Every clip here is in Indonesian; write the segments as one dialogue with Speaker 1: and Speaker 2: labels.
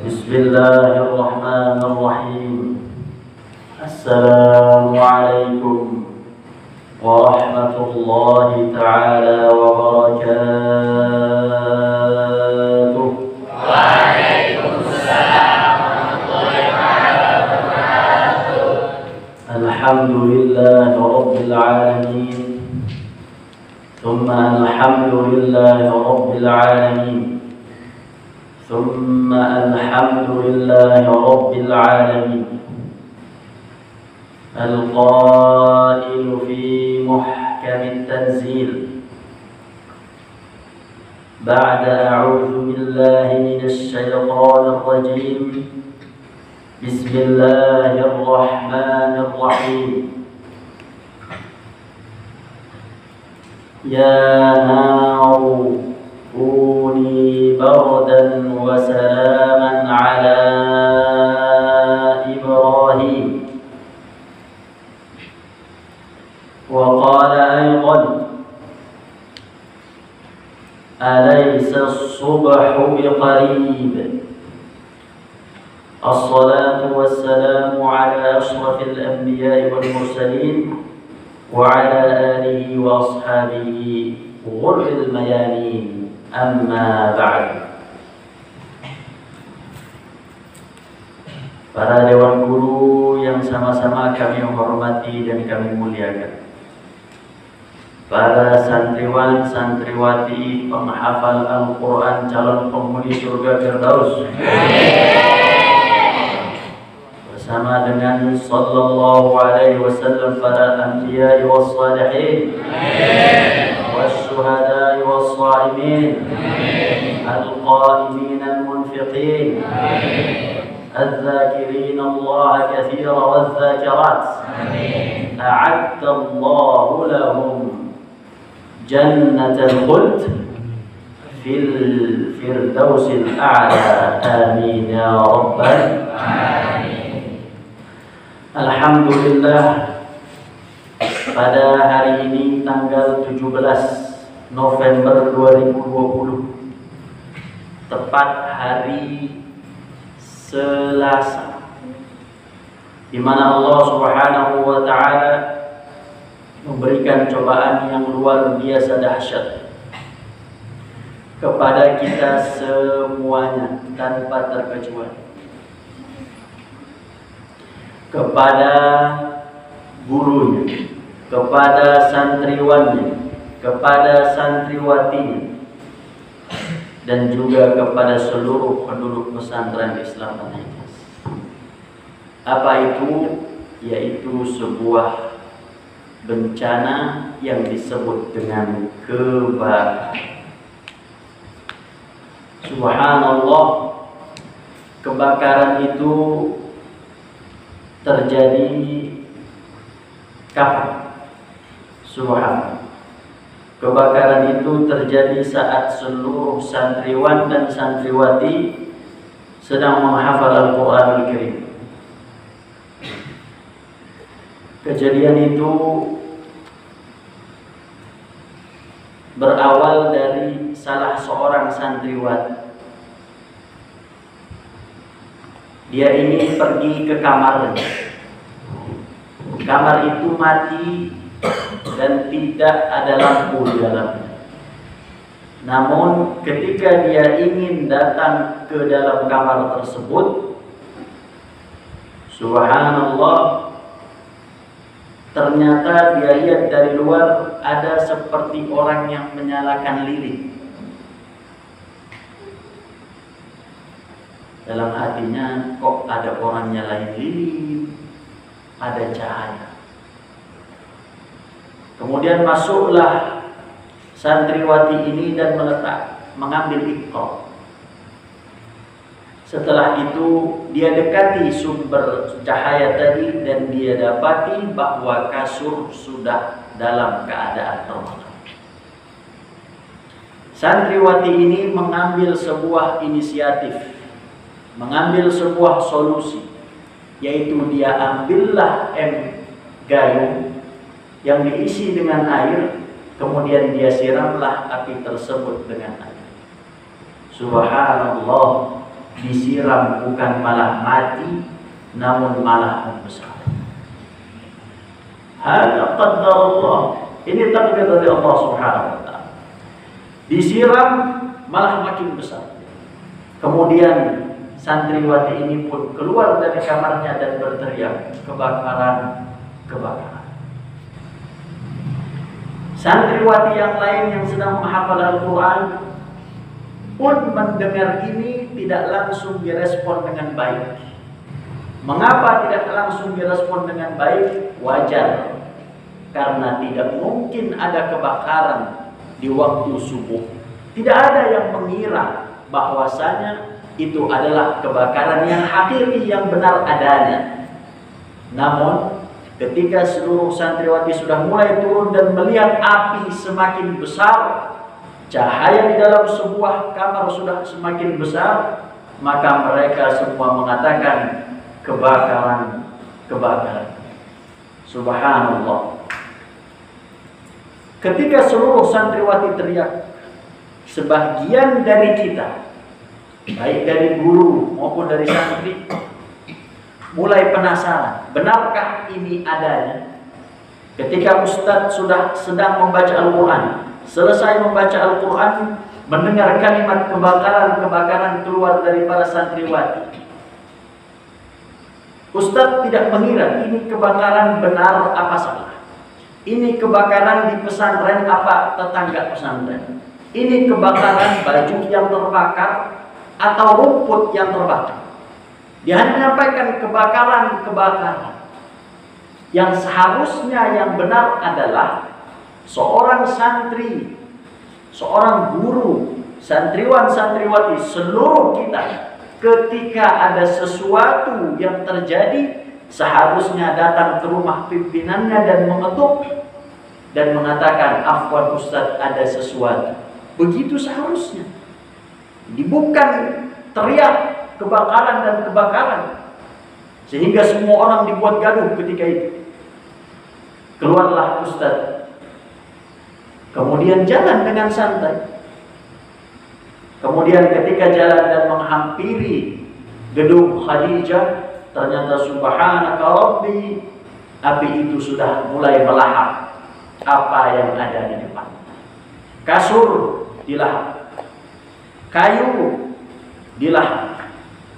Speaker 1: Bismillahirrahmanirrahim. Assalamualaikum warahmatullahi ta'ala wabarakatuh.
Speaker 2: Waalaikumsalam warahmatullahi wabarakatuh.
Speaker 1: Alhamdulillahi rabbil alamin. Thumma alhamdulillahi rabbil alamin. ثم الحمد لله رب العالمين القائل في محكم التنزيل بعد أعوذ بالله من الشيطان الرجيم بسم الله الرحمن الرحيم يا نار كوني بردا وسلاما على إبراهيم وقال أيضا أليس الصبح بقريب. الصلاة والسلام على أشرف الأنبياء والمرسلين وعلى آله وأصحابه غر الميامين. Amma ba'd. Para dewan guru yang sama-sama kami hormati dan kami muliakan, para santriwan santriwati penghafal Al-Quran calon penghuni surga Firdaus, bersama dengan sallallahu alaihi wasallam para anbiya was salihin, والشهداء والصائمين القائمين المنفقين الذاكرين الله كثيرا والذاكرات أعد الله لهم جنة الخلد في الفردوس الأعلى آمين يا رب العالمين. Alhamdulillah, pada hari ini tanggal 17 November 2020, tepat hari Selasa, di mana Allah Subhanahu wa taala memberikan cobaan yang luar biasa dahsyat kepada kita semuanya tanpa terkecuali, kepada gurunya, kepada santriwannya, kepada santriwatinya, dan juga kepada seluruh penduduk pesantren Islam Anaikas. Apa itu? Yaitu sebuah bencana yang disebut dengan kebakaran. Subhanallah, kebakaran itu terjadi kapan? Subhanallah, kebakaran itu terjadi saat seluruh santriwan dan santriwati sedang menghafal Al-Quranul Karim. Kejadian itu berawal dari salah seorang santriwati. Dia ini pergi ke kamarnya. Kamar itu mati dan tidak ada lampu di dalamnya. Namun ketika dia ingin datang ke dalam kamar tersebut, subhanallah, ternyata dia lihat dari luar ada seperti orang yang menyalakan lilin. Dalam hatinya, kok ada orang nyalain lilin, ada cahaya. Kemudian masuklah santriwati ini dan mengambil iqra. Setelah itu dia dekati sumber cahaya tadi dan dia dapati bahwa kasur sudah dalam keadaan terbakar. Santriwati ini mengambil sebuah inisiatif, mengambil sebuah solusi, yaitu dia ambillah gayung yang diisi dengan air, kemudian dia siramlah api tersebut dengan air. Subhanallah, disiram bukan malah mati, namun malah membesar. Hada qadar Allah. Ini takdir dari Allah Subhanahu wa ta'ala. Disiram malah makin besar. Kemudian santriwati ini pun keluar dari kamarnya dan berteriak, kebakaran, kebakaran. Santriwati yang lain yang sedang menghafal Al-Quran pun mendengar ini tidak langsung direspon dengan baik. Mengapa tidak langsung direspon dengan baik? Wajar, karena tidak mungkin ada kebakaran di waktu subuh. Tidak ada yang mengira bahwasanya itu adalah kebakaran yang hakiki, yang benar adanya. Namun ketika seluruh santriwati sudah mulai turun dan melihat api semakin besar, cahaya di dalam sebuah kamar sudah semakin besar, maka mereka semua mengatakan, kebakaran, kebakaran. Subhanallah. Ketika seluruh santriwati teriak, sebagian dari kita, baik dari guru maupun dari santri, mulai penasaran, benarkah ini adanya? Ketika Ustadz sudah sedang membaca Al-Quran, selesai membaca Al-Quran, mendengar kalimat kebakaran-kebakaran keluar dari para santriwati, Ustadz tidak mengira ini kebakaran benar apa salah. Ini kebakaran di pesantren apa tetangga pesantren. Ini kebakaran baju yang terbakar atau rumput yang terbakar. Dia hanya menyampaikan kebakaran-kebakaran. Yang seharusnya yang benar adalah seorang santri, seorang guru, santriwan-santriwati, seluruh kita, ketika ada sesuatu yang terjadi, seharusnya datang ke rumah pimpinannya dan mengetuk dan mengatakan, afwan Ustadz, ada sesuatu. Begitu seharusnya. Bukan teriak kebakaran dan kebakaran sehingga semua orang dibuat gaduh ketika itu. Keluarlah Ustadz, kemudian jalan dengan santai. Kemudian ketika jalan dan menghampiri gedung Khadijah, ternyata subhanaka rabbi, api itu sudah mulai melahap apa yang ada di depan. Kasur dilahap, kayu dilahap,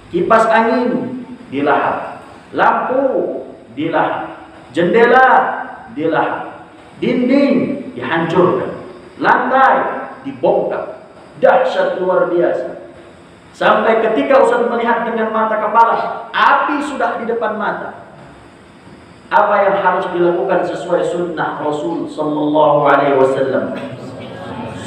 Speaker 1: kipas angin dilahap, lampu dilahap, jendela dilahap, dinding dihancurkan, lantai dibongkar. Dahsyat luar biasa. Sampai ketika Ustaz melihat dengan mata kepala, api sudah di depan mata. Apa yang harus dilakukan sesuai sunnah Rasul sallallahu alaihi wasallam?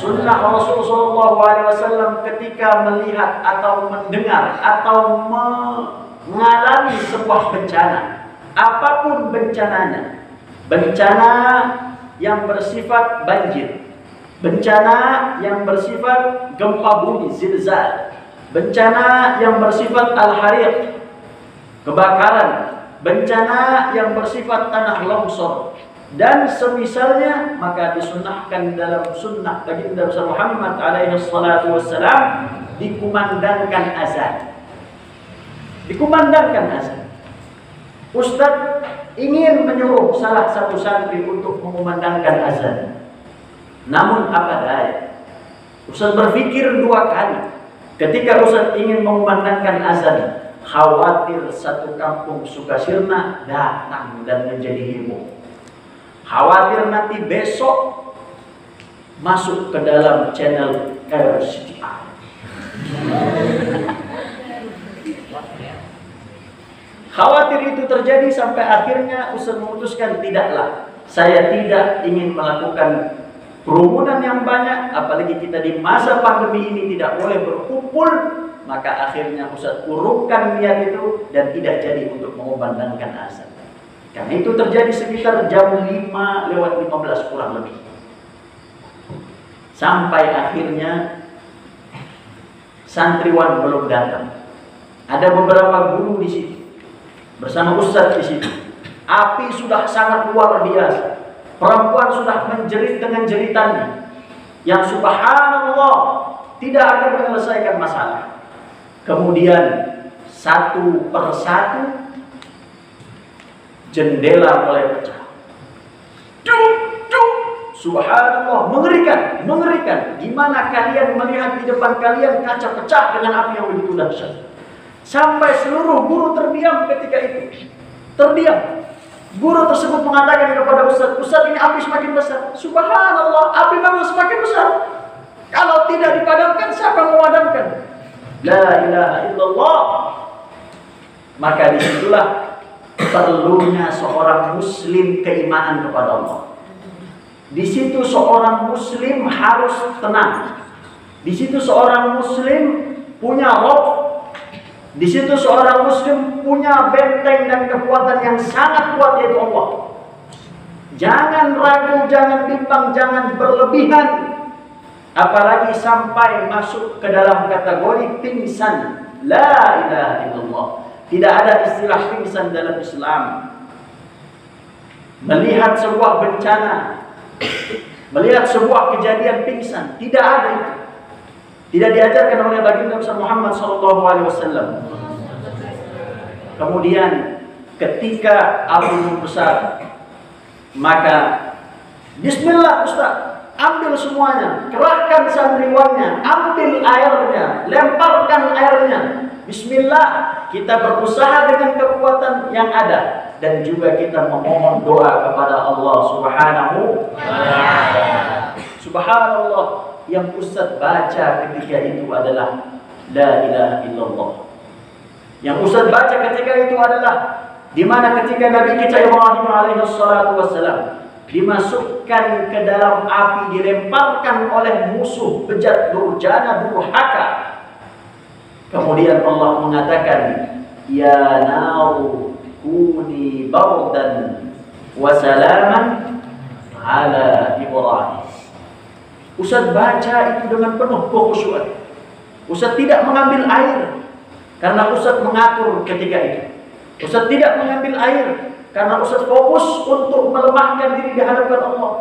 Speaker 1: Sunnah Rasul sallallahu alaihi wasallam ketika melihat atau mendengar atau mengalami sebuah bencana, apapun bencananya, bencana yang bersifat banjir, bencana yang bersifat gempa bumi, zilzal, bencana yang bersifat al-hariq, kebakaran, bencana yang bersifat tanah longsor, dan semisalnya, maka disunnahkan dalam sunnah baginda Muhammad alaihi salatu wassalam, dikumandangkan azan. Dikumandangkan azan. Ustadz ingin menyuruh salah satu santri untuk mengumandangkan azan. Namun apa daya, Ustaz berpikir dua kali. Ketika Ustaz ingin mengumandangkan azan, khawatir satu kampung Sukasirna datang dan menjadi heboh. Khawatir nanti besok masuk ke dalam channel RCTI. Khawatir itu terjadi sampai akhirnya Ustaz memutuskan, tidaklah, saya tidak ingin melakukan kerumunan yang banyak, apalagi kita di masa pandemi ini tidak boleh berkumpul. Maka akhirnya Ustaz urungkan niat itu dan tidak jadi untuk mengumandangkan azan. Karena itu terjadi sekitar jam 5:15 kurang lebih. Sampai akhirnya santriwan belum datang. Ada beberapa guru di situ bersama Ustaz di situ. Api sudah sangat luar biasa. Perempuan sudah menjerit dengan jeritannya, yang subhanallah, tidak akan menyelesaikan masalah. Kemudian satu persatu jendela mulai pecah. Subhanallah, mengerikan, mengerikan. Gimana kalian melihat di depan kalian kaca pecah dengan api yang begitu dahsyat? Sampai seluruh guru terdiam ketika itu. Terdiam. Guru tersebut mengatakan kepada Ustaz, Ustaz, ini api semakin besar. Subhanallah, api memang semakin besar. Kalau tidak dipadamkan, siapa memadamkan? La ilaha illallah. Maka disitulah perlunya seorang muslim keimanan kepada Allah. Di situ seorang muslim harus tenang. Di situ seorang muslim punya roh. Di situ seorang muslim punya benteng dan kekuatan yang sangat kuat, yaitu Allah. Jangan ragu, jangan bimbang, jangan berlebihan. Apalagi sampai masuk ke dalam kategori pingsan. La ilaha illallah. Tidak ada istilah pingsan dalam Islam. Melihat sebuah bencana, melihat sebuah kejadian pingsan, tidak ada itu. Tidak diajarkan oleh baginda Muhammad SAW. Kemudian ketika api membesar, maka Bismillah Ustaz, ambil semuanya, kerahkan santriwannya, ambil airnya, lemparkan airnya. Bismillah, kita berusaha dengan kekuatan yang ada dan juga kita memohon doa kepada Allah Subhanahu wa Ta'ala. Subhanallah, yang Ustaz baca ketika itu adalah La ilaha illallah. Yang Ustaz baca ketika itu adalah di mana ketika Nabi kita Ibrahim alaihissalatu wassalam dimasukkan ke dalam api, dilemparkan oleh musuh bejat durjana durhaka. Kemudian Allah mengatakan, Ya naru kuni bardan wa salaman ala Ibrahim. Ustaz baca itu dengan penuh kekhusyuan. Ustaz tidak mengambil air karena Ustaz mengatur ketika itu. Ustaz tidak mengambil air karena Ustaz fokus untuk melemahkan diri di hadapan Allah.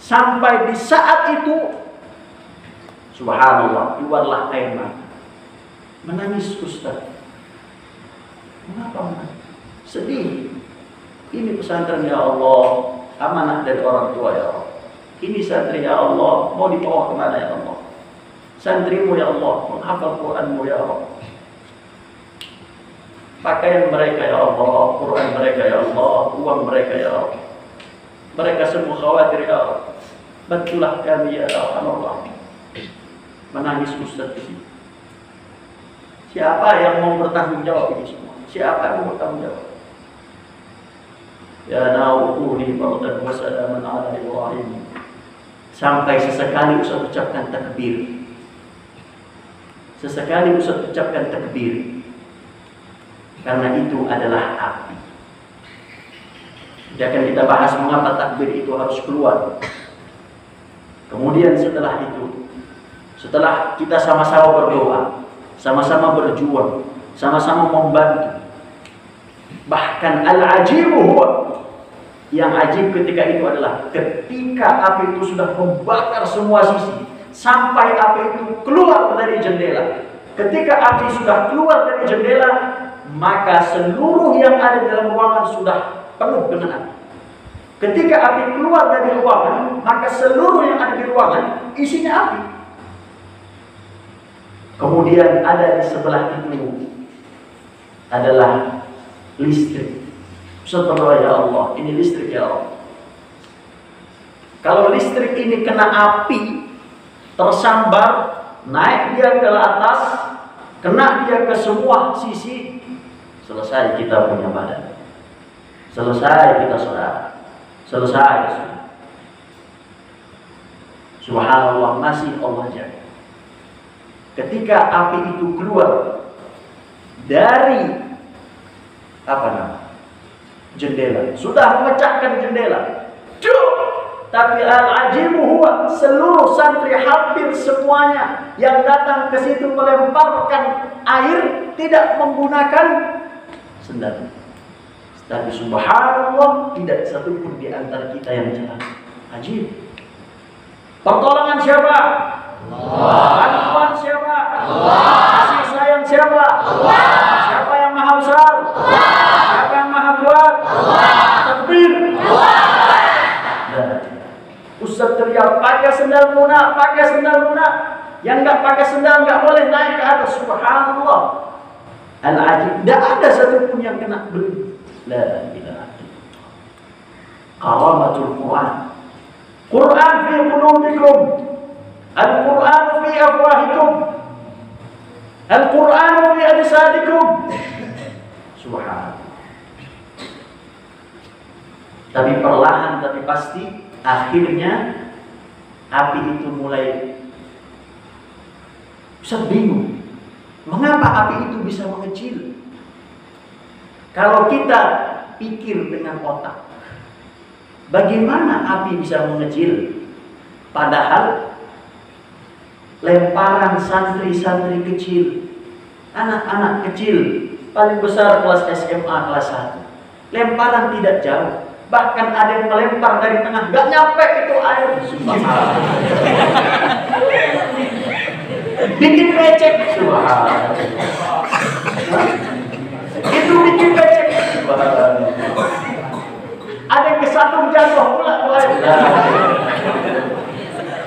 Speaker 1: Sampai di saat itu, subhanallah, keluarlah air mata. Menangis Ustaz. Mengapa menangis? Sedih. Ini pesantren ya Allah, amanah dari orang tua ya Allah. Ini santri ya Allah, mau dibawa kemana ya Allah? Santrimu ya Allah, menghafal Quranmu ya Allah. Pakaian mereka ya Allah, Quran mereka ya Allah, uang mereka ya Allah. Mereka semua khawatir ya Allah. Bantulah kami ya Allah. Menangis Ustaz ini. Siapa yang mau bertanggung jawab ini semua? Siapa yang mau bertanggung jawab? Ya na'udhu bardan wa salaman ala Ibrahim. Sampai sesekali Ustaz ucapkan takbir. Sesekali Ustaz ucapkan takbir. Karena itu adalah api. Jadi akan kita bahas mengapa takbir itu harus keluar. Kemudian setelah itu, setelah kita sama-sama berdoa, sama-sama berjuang, sama-sama membantu. Bahkan al-ajibu huwa, yang ajib ketika itu adalah ketika api itu sudah membakar semua sisi, sampai api itu keluar dari jendela. Ketika api sudah keluar dari jendela, maka seluruh yang ada di dalam ruangan sudah penuh dengan api. Ketika api keluar dari ruangan, maka seluruh yang ada di ruangan isinya api. Kemudian ada di sebelah itu adalah listrik. Subhanallah ya Allah, ini listrik ya Allah. Kalau listrik ini kena api, tersambar, naik dia ke atas, kena dia ke semua sisi, selesai kita punya badan. Selesai kita saudara. Selesai. Subhanallah, masih Allah jaga. Ketika api itu keluar dari jendela, sudah memecahkan jendela. Tapi al-ajibu huwa, seluruh santri hampir semuanya yang datang ke situ melemparkan air tidak menggunakan senjata. Tapi subhanallah, tidak satu pun di antara kita yang celaka. Ajib. Pertolongan siapa? Bantuan siapa? Kasih sayang siapa? Siapa yang maha besar? Siapa yang maha kuat? Takbir. Ustaz teriak, pakai sendal lunak, pakai sendal lunak. Yang nggak pakai sendal nggak boleh naik ke atas. Subhanallah. Al-ajib. Tidak ada satupun yang kena beli. La ilaha illallah. Karamatul Quran. Quran fi qulubikum. Al-Quran fi afwahikum. Al-Quran fi ajsadikum. Subhanallah. Tapi perlahan tapi pasti akhirnya api itu mulai bisa bingung. Mengapa api itu bisa mengecil? Kalau kita pikir dengan otak, bagaimana api bisa mengecil? Padahal lemparan santri-santri kecil, anak-anak kecil, paling besar kelas SMA kelas 1, lemparan tidak jauh. Bahkan ada yang melempar dari tengah, gak nyampe itu air. Bikin becek. Itu bikin becek. Ada yang kesandung jatuh pula ke air.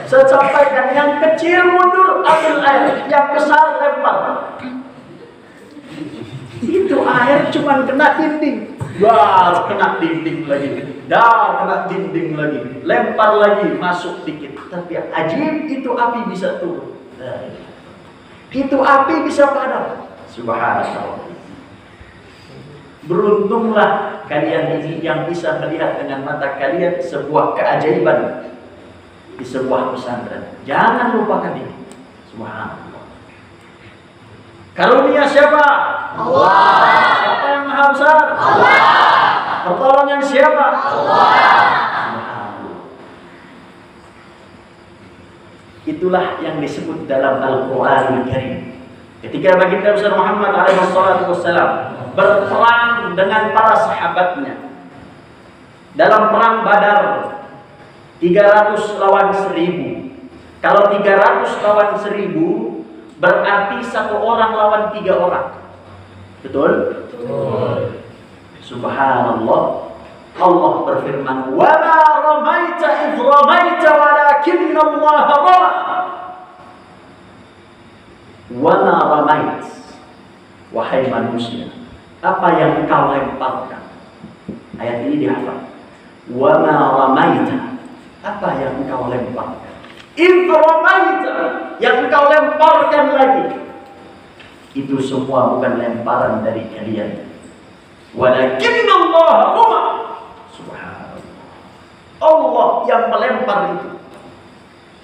Speaker 1: Saya sampaikan, yang kecil mundur ambil air, yang besar lempar. Itu air cuma kena dinding. Dar kena dinding lagi, dar kena dinding lagi, lempar lagi, masuk dikit. Tapi ajib, itu api bisa turun. Itu api bisa padam. Subhanallah. Beruntunglah kalian ini yang bisa melihat dengan mata kalian sebuah keajaiban di sebuah pesantren. Jangan lupakan ini. Subhanallah. Karunia siapa? Allah. Siapa yang maha besar? Allah. Pertolongan siapa? Allah. Itulah yang disebut dalam Al-Quran Al-Karim. Ketika baginda besar Muhammad SAW berperang dengan para sahabatnya dalam perang Badar, 300 lawan 1000. Kalau 300 lawan 1000 berarti 1 orang lawan 3 orang. Betul? Betul. Subhanallah. Allah berfirman, "Wa ma ramaita idh ramaita walakinna Allah rama." Wa ma ramait. Wahai manusia, apa yang engkau lemparkan? Ayat ini dihafal. Wa ma ramaita. Apa yang engkau lemparkan? Idh ramaita. Yang engkau lemparkan lagi. Itu semua bukan lemparan dari kalian. Walakinna Allah rama. Allah yang melempar itu.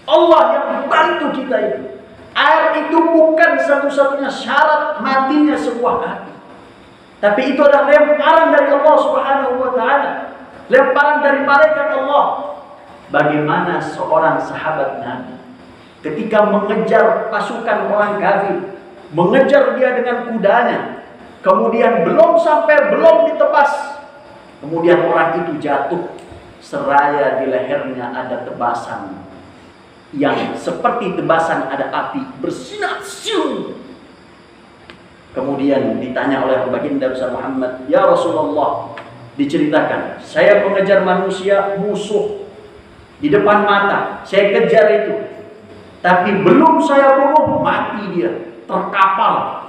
Speaker 1: Allah yang membantu kita itu. Air itu bukan satu-satunya syarat matinya sebuah hati. Tapi itu adalah lemparan dari Allah Subhanahu wa ta'ala. Lemparan dari malaikat Allah. Bagaimana seorang sahabat Nabi ketika mengejar pasukan orang kafir, mengejar dia dengan kudanya, kemudian belum ditebas, kemudian orang itu jatuh. Seraya di lehernya ada tebasan yang seperti tebasan ada api bersinar siung. Kemudian ditanya oleh baginda besar Muhammad, "Ya Rasulullah," diceritakan, "saya mengejar manusia musuh di depan mata, saya kejar itu, tapi belum saya bunuh mati dia, terkapar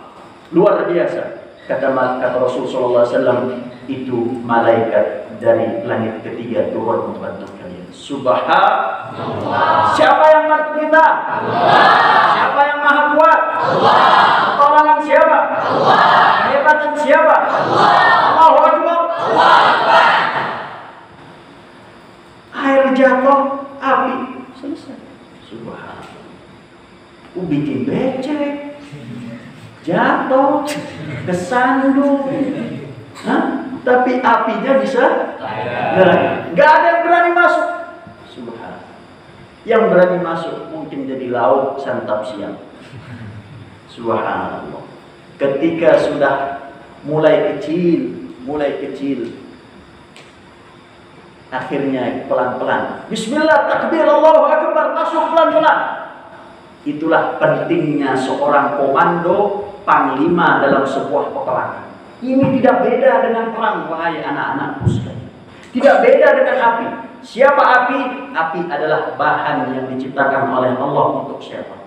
Speaker 1: luar biasa." Kata Rasulullah SAW, itu malaikat dari langit ketiga turun membantu kalian. Subhanallah. Siapa yang bantu kita? Allah. Siapa yang maha kuat? Allah. Pertolongan siapa? Allah. Kehebatan siapa? Allah. Allahu Akbar. Allahu Akbar. Air jatuh, api selesai. Subhanallah. Bikin becek, jatuh, kesandung. Tapi apinya bisa nggak ada yang berani masuk. Subhanallah. Yang berani masuk mungkin jadi lauk santap siang. Subhanallah. Ketika sudah mulai kecil, akhirnya pelan-pelan, Bismillah, takbir, Allahu Akbar, masuk pelan-pelan. Itulah pentingnya seorang komando panglima dalam sebuah peperangan. Ini tidak beda dengan perang, wahai anak-anakku sekalian. Tidak beda dengan api. Siapa api? Api adalah bahan yang diciptakan oleh Allah untuk siapa?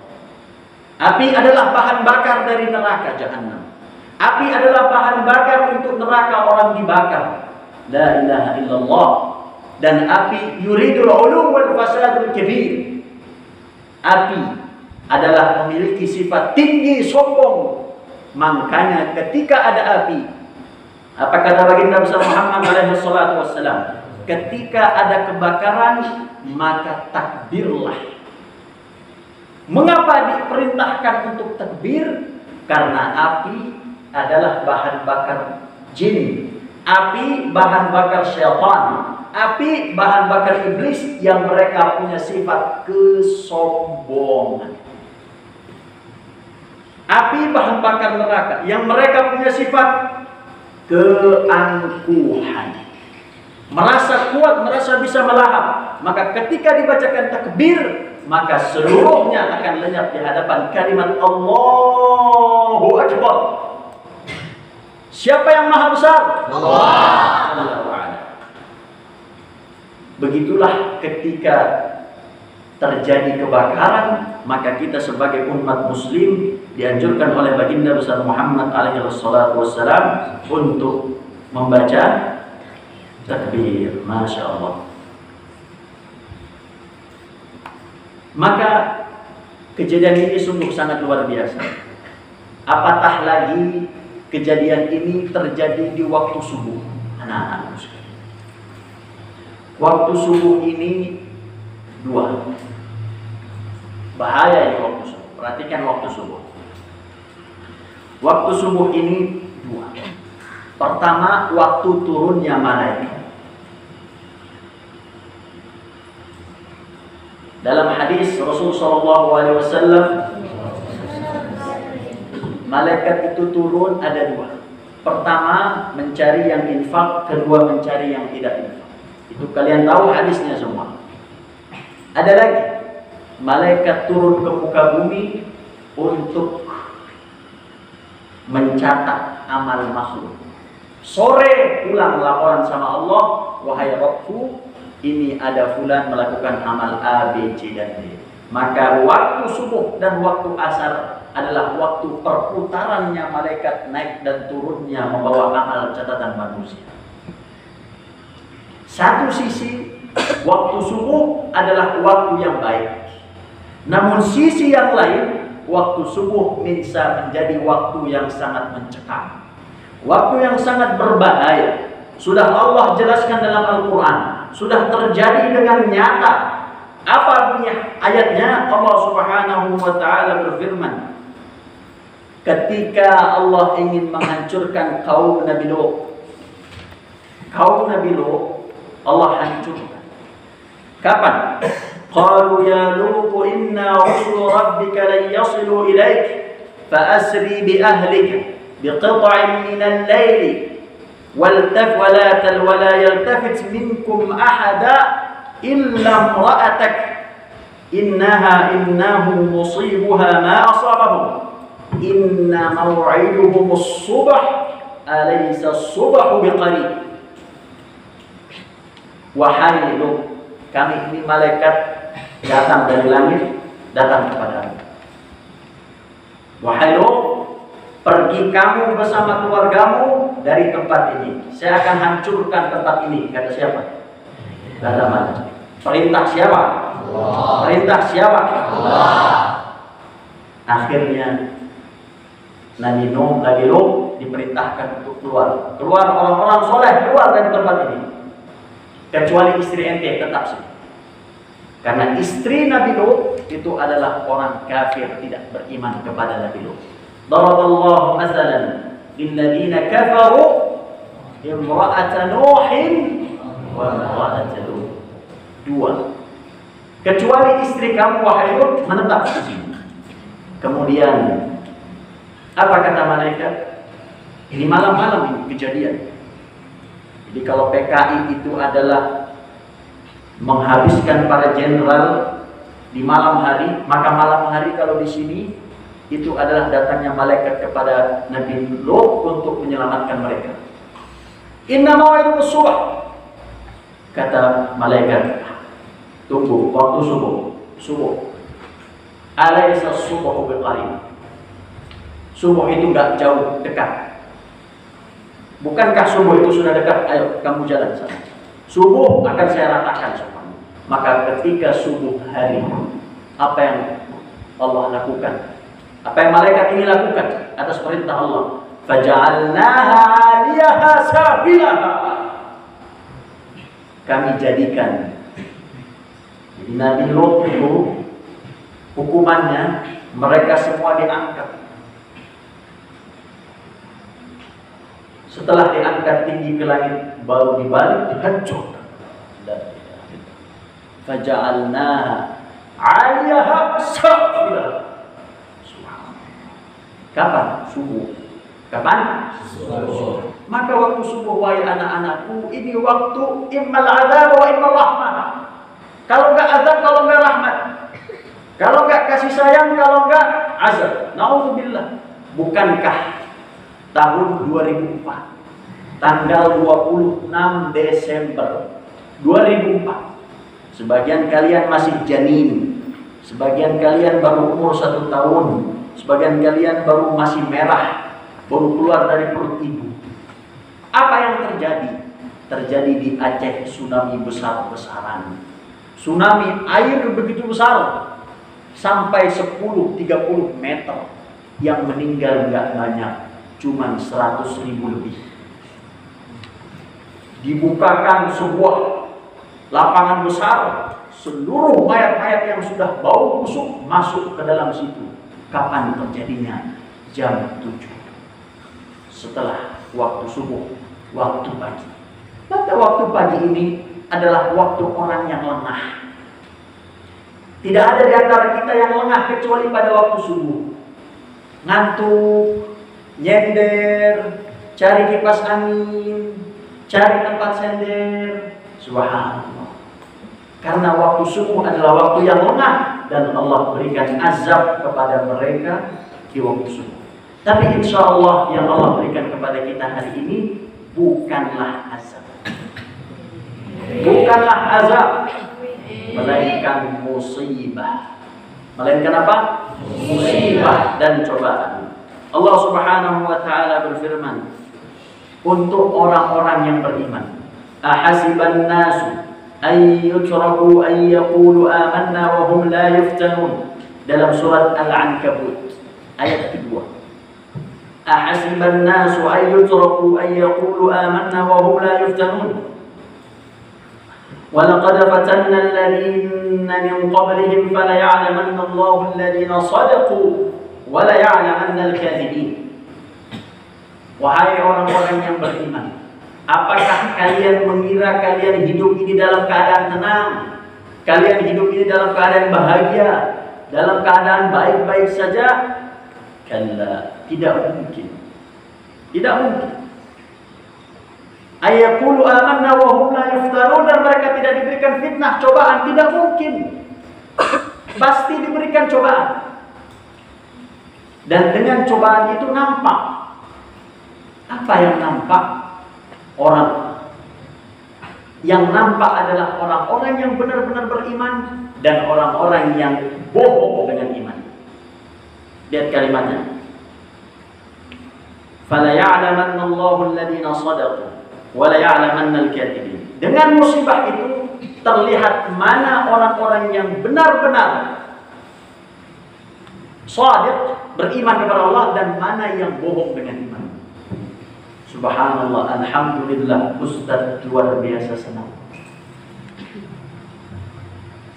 Speaker 1: Api adalah bahan bakar dari neraka Jahannam. Api adalah bahan bakar untuk neraka orang dibakar. La ilaha illallah. Dan api yuridul ulu wal fasadul kabir. Api adalah memiliki sifat tinggi, sombong. Makanya ketika ada api, apa kata baginda besar Muhammad alaihi salatu wassalam? Ketika ada kebakaran, maka takbirlah. Mengapa diperintahkan untuk takbir? Karena api adalah bahan bakar jin. Api bahan bakar syaitan. Api bahan bakar iblis yang mereka punya sifat kesombongan. Api bahan bakar neraka yang mereka punya sifat keangkuhan. Merasa kuat, merasa bisa melahap. Maka ketika dibacakan takbir, maka seluruhnya akan lenyap di hadapan kalimat Allahu Akbar. Siapa yang maha besar? Allah. Begitulah ketika terjadi kebakaran, maka kita sebagai umat muslim dianjurkan oleh baginda besar Muhammad alaihi wassalatu wassalam untuk membaca takbir. Masya Allah. Maka kejadian ini sungguh sangat luar biasa. Apatah lagi kejadian ini terjadi di waktu subuh, anak-anak sekalian. Waktu subuh ini dua. Bahaya ini waktu subuh. Perhatikan waktu subuh. Waktu subuh ini dua. Pertama, waktu turunnya malaikat. Dalam hadis Rasulullah SAW, malaikat itu turun ada dua. Pertama, mencari yang infak. Kedua, mencari yang tidak infak. Itu kalian tahu hadisnya semua. Ada lagi, malaikat turun ke muka bumi untuk mencatat amal makhluk. Sore pulang laporan sama Allah, wahai Rabbku, ini ada fulan melakukan amal A, B, C, dan D. Maka waktu subuh dan waktu asar adalah waktu perputarannya malaikat naik dan turunnya membawa amal catatan manusia. Satu sisi, waktu subuh adalah waktu yang baik. Namun sisi yang lain, waktu subuh bisa menjadi waktu yang sangat mencekam. Waktu yang sangat berbahaya. Sudah Allah jelaskan dalam Al-Quran. Sudah terjadi dengan nyata. Apa bunyi ayatnya? Allah Subhanahu wa ta'ala berfirman, ketika Allah ingin menghancurkan kaum Nabi Lut. Kaum Nabi Lut Allah hancurkan. Kapan? Qalu ya Lut inna rusul rabbika lan yasilu ilaik fa'asri bi ahlika biqit'in min al-layli ولا يلتفت منكم أحدا إلا امرأتك إنه مصيبها ما أصابهم إن موعدهم الصبح أليس الصبح بقريب. Wahai Lut, kami ini malaikat datang dari langit, datang kepadamu. Wahai Lut, pergi kamu bersama keluargamu dari tempat ini. Saya akan hancurkan tempat ini. Kata siapa? Kata mana? Perintah siapa? Allah. Perintah siapa? Allah. Akhirnya Nabi Lut diperintahkan untuk keluar. Keluar orang-orang soleh, keluar dari tempat ini. Kecuali istri ente tetap sih. Karena istri Nabi Lut itu adalah orang kafir, tidak beriman kepada Nabi Lut. Daraballahu masalan lilladzina kafaru imra'ata Nuhin wa imra'ata Lut. Dua. Kecuali istri kamu wahai Lut menetap di sini. Kemudian apa kata malaikat? Ini malam-malam ini kejadian. Jadi kalau PKI itu adalah menghabiskan para jenderal, di malam hari. Maka malam hari kalau di sini itu adalah datangnya malaikat kepada Nabi Lut untuk menyelamatkan mereka. Inna maw'idukum subh. Kata malaikat, tunggu waktu subuh. Alaysa subuhu biqarib. Subuh itu enggak jauh dekat. Bukankah subuh itu sudah dekat? Ayo kamu jalan sana. Subuh akan saya ratakan semuanya. Maka ketika subuh hari, apa yang Allah lakukan? Apa yang malaikat ini lakukan atas perintah Allah? Faja'alnaha 'aliyaha safilaha. Kami jadikan. Jadi Nabi Lut itu hukumannya mereka semua diangkat. Setelah diangkat tinggi ke langit, baru dibalik dihancurkan. Faja'alnaha 'aliyaha safilaha. Kapan? Subuh. Kapan? Subuh. Maka waktu subuh, wahai anak-anakku, ini waktu immal azab wa immal rahmah. Kalau enggak azab, kalau enggak rahmat. Kalau enggak kasih sayang, kalau enggak azab. Nauzubillah. Bukankah tahun 2004, tanggal 26 Desember 2004, sebagian kalian masih janin, sebagian kalian baru umur 1 tahun, sebagian kalian baru masih merah, baru keluar dari perut ibu. Apa yang terjadi? Terjadi di Aceh tsunami besar-besaran. Tsunami air begitu besar, sampai 10-30 meter. Yang meninggal nggak banyak, cuma 100.000 lebih. Dibukakan sebuah lapangan besar, seluruh mayat-mayat yang sudah bau busuk masuk ke dalam situ. Kapan terjadinya? Jam 7 setelah waktu subuh, waktu pagi. Pada waktu pagi ini adalah waktu orang yang lengah. Tidak ada di antara kita yang lengah kecuali pada waktu subuh. Ngantuk, nyender, cari kipas angin, cari tempat sender. Subhanallah. Karena waktu subuh adalah waktu yang lengah, dan Allah berikan azab kepada mereka di waktu subuh. Tapi insya Allah yang Allah berikan kepada kita hari ini bukanlah azab. Bukanlah azab, melainkan musibah. Melainkan apa? Musibah dan cobaan. Allah Subhanahu wa taala berfirman untuk orang-orang yang beriman. Ahasiban nasu ay yutraku ay yaqulu amanna wa hum la yuftanun. Dalam surat Al-Ankabut ayat kedua. Ahasiban nasu ay yutraku ay yaqulu amanna wa hum la yuftanun. وَلَقَدْ فَتَنَّا الَّذِينَ مِنْ قَبْلِهِمْ فَلَيَعْلَمَنَّ اللَّهُ الَّذِينَ صَدَقُوا وَلَيَعْلَمَنَّ الْكَاذِبِينَ. Wahai orang-orang yang beriman, apakah kalian mengira kalian hidup ini dalam keadaan tenang? Kalian hidup ini dalam keadaan bahagia, dalam keadaan baik-baik saja? Kalla, tidak mungkin. Tidak mungkin. Ayaqulu amanna wa hum la yuftarun, dan mereka tidak diberikan fitnah, cobaan. Tidak mungkin. Pasti diberikan cobaan. Dan dengan cobaan itu nampak. Apa yang nampak? Orang. Yang nampak adalah orang-orang yang benar-benar beriman dan orang-orang yang bohong dengan iman. Lihat kalimatnya. Fala ya'lamanna Allahu alladhina shadaqu wa la ya'lamanna al-kadhibin. Dengan musibah itu terlihat mana orang-orang yang benar-benar shadiq, beriman kepada Allah, dan mana yang bohong dengan iman. Subhanallah, alhamdulillah, Ustaz luar biasa senang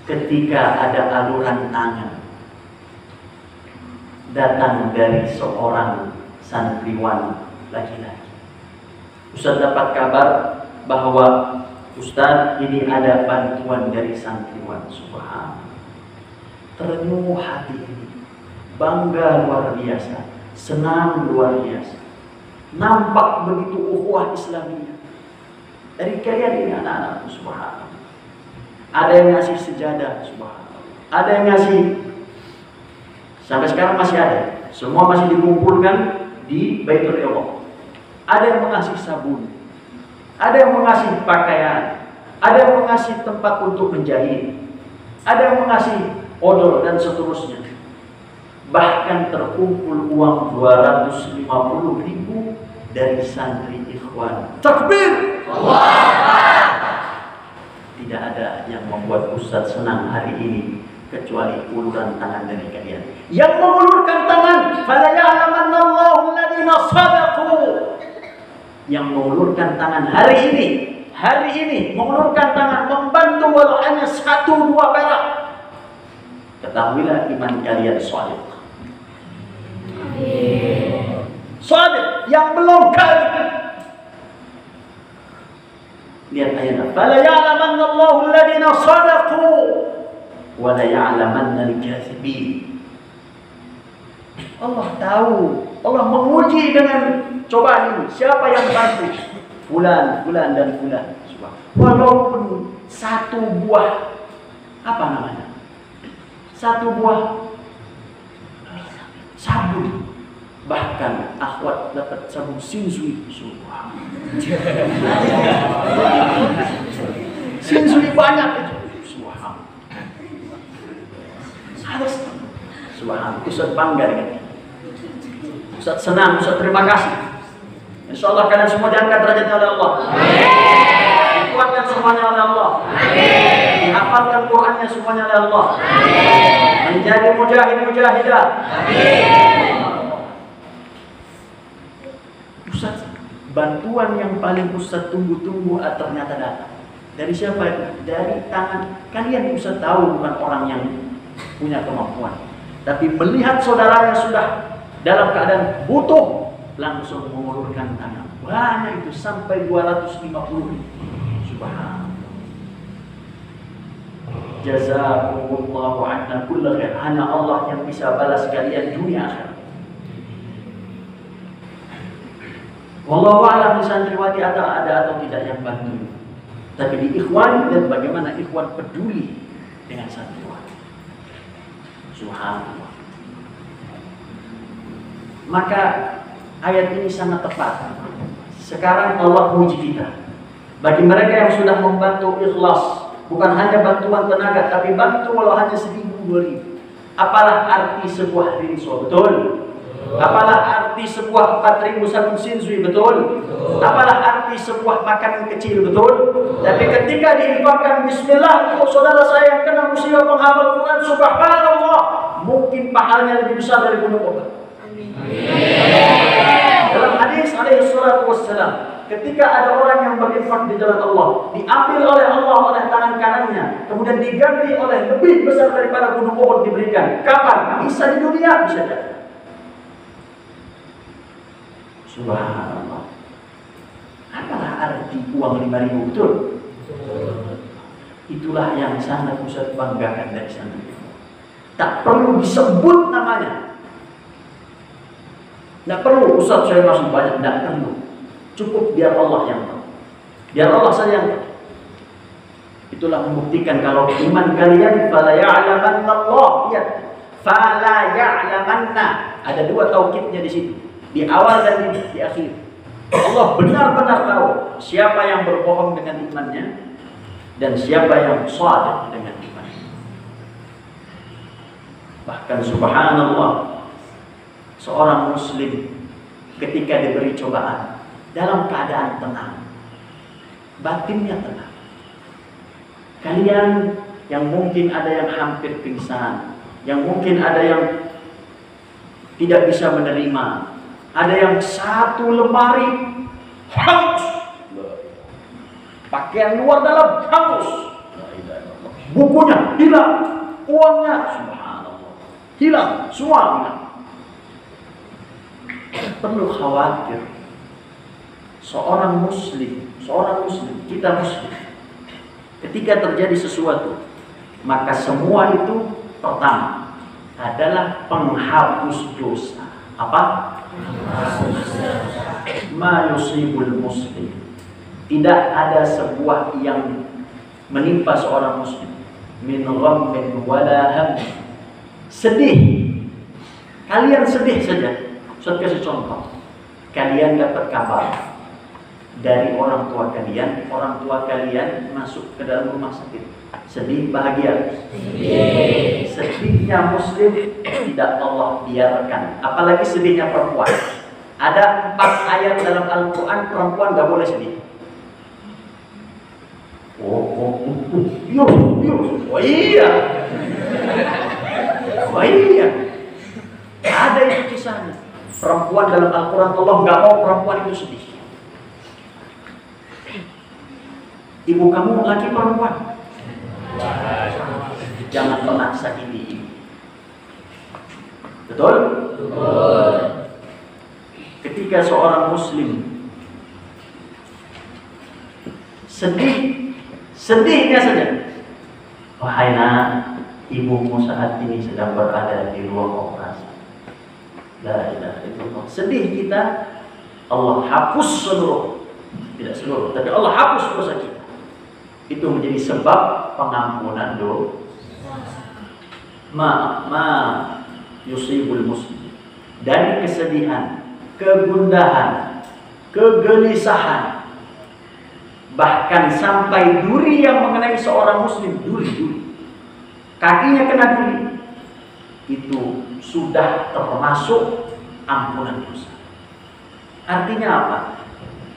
Speaker 1: ketika ada aluran tangan datang dari seorang santriwan laki-laki. Ustaz dapat kabar bahwa Ustaz ini ada bantuan dari santriwan. Subhanallah, ternyuh hati ini, bangga luar biasa, senang luar biasa. Nampak begitu ukhuwah Islamiyah dari kalian ini anak-anak. Subhanallah, ada yang ngasih sejadah. Subhanallah, Ada yang ngasih, sampai sekarang masih ada. Semua masih dikumpulkan di Baitul Allah. Ada yang mengasih sabun, ada yang mengasih pakaian, ada yang mengasih tempat untuk menjahit, ada yang mengasih odol dan seterusnya. Bahkan terkumpul uang 250.000 dari santri ikhwan. Takbir! Tidak ada yang membuat Ustaz senang hari ini kecuali uluran tangan dari kalian. Yang mengulurkan tangan, fala ya'lamannallahu alladziina shadaqu. Yang mengulurkan tangan hari ini mengulurkan tangan membantu walau hanya 1-2 perak. Ketahuilah iman kalian shadiq. Shadiq yang belum kafir. Lihat ayatnya. Fala ya'lamannallahu alladziina shadaqu wa la ya'lamanna al-katsibin. Allah tahu, Allah menguji dengan cobaan ini. Siapa yang bantu? Fulan, fulan dan fulan. Walaupun satu buah, apa namanya? Satu buah sabun. Bahkan akhwat dapat sabun Shinzui. Shinzui banyak itu. Subhanallah. Ustaz bangga dengan ini. Ustaz senang, Ustaz terima kasih. Insyaallah kalian semua diangkat derajatnya oleh Allah. Amin. Dikuatkan semuanya oleh Allah. Amin. Dihafalkan Qur'annya semuanya oleh Allah. Amin. Menjadi mujahid-mujahidah. Amin. Ustaz, bantuan yang paling Ustaz tunggu-tunggu ternyata datang. Dari siapa itu? Dari tangan kalian. Ustaz tahu bukan orang yang punya kemampuan, tapi melihat saudaranya sudah dalam keadaan butuh, langsung mengulurkan tangan. Banyak itu, sampai 250. Subhanallah. Jazakumullahu anna kulla khair. Hanya Allah yang bisa balas kalian dunia akhirat. Wallahu a'lam. Di santriwati ada atau tidak yang bantu. Tapi di ikhwan, lihat bagaimana ikhwan peduli dengan santriwati. Subhanallah. Maka ayat ini sangat tepat. Sekarang Allah uji kita. Bagi mereka yang sudah membantu ikhlas, bukan hanya bantuan tenaga, tapi bantu walau hanya 1.000-2.000. Apalah arti sebuah rinso? Betul. Apalah arti sebuah 4.000 sabun Shinzui? Betul. Apalah arti sebuah makanan kecil? Betul. Tapi ketika diinfakkan bismillah untuk saudara saya yang kena musibah menghafal Quran, subhanallah, mungkin pahalanya lebih besar dari gunung Uhud. Dalam hadis alaihi salatu wassalam, ketika ada orang yang berinfak di jalan Allah, diambil oleh Allah oleh tangan kanannya, kemudian diganti oleh lebih besar daripada gunung Uhud diberikan. Kapan? Bisa di dunia, bisa di akhirat. Subhanallah. Apalah arti uang 5.000? Betul. Itulah yang sangat Ustaz banggakan dari sana. Tak perlu disebut namanya. Tidak perlu Ustaz saya masih banyak, tidak perlu. Cukup biar Allah yang tahu. Biar Allah saja yang tahu. Itulah membuktikan kalau iman kalian fala ya'lamanna Allah. Lihat, fala ya'lamanna. Ada 2 taukidnya di situ. Di awal dan di akhir. Allah benar-benar tahu siapa yang berbohong dengan imannya dan siapa yang shadiq dengan imannya. Bahkan subhanallah, seorang muslim ketika diberi cobaan dalam keadaan tenang, batinnya tenang. Kalian yang mungkin ada yang hampir pingsan, yang mungkin ada yang tidak bisa menerima, ada yang 1 lemari hangus, pakaian luar dalam hangus, bukunya hilang, uangnya subhanallah hilang, semua hilang. Perlu khawatir. Seorang muslim, kita muslim, ketika terjadi sesuatu, maka semua itu pertama adalah penghapus dosa. Apa? Ma yusibul muslim. Tidak ada sebuah yang menimpa seorang muslim min ghammin wala ham. Sedih. Kalian sedih saja. Saya kasih contoh. Kalian dapat kabar dari orang tua kalian masuk ke dalam rumah sakit. Sedih, bahagia? Sedih. Sedihnya muslim tidak Allah biarkan. Apalagi sedihnya perempuan. Ada 4 ayat dalam Al-Quran perempuan gak boleh sedih. Oh iya. Ada itu kisahnya. Perempuan dalam Al-Quran Allah gak mau perempuan itu sedih. Ibu kamu laki perempuan, jangan pernah sakiti ibu. Betul? Betul. Ketika seorang muslim sedihnya saja, wahai nak, ibumu saat ini sedang berada di ruang operasi. La ilaha illallah. Sedih kita, Allah hapus seluruh, tidak seluruh, tapi Allah hapus dosa kita. Itu menjadi sebab pengampunan dosa. Ma yusibul muslim. Dari kesedihan, kegundahan, kegelisahan, bahkan sampai duri yang mengenai seorang muslim, duri, kakinya kena duri, itu sudah termasuk ampunan dosa. Artinya apa?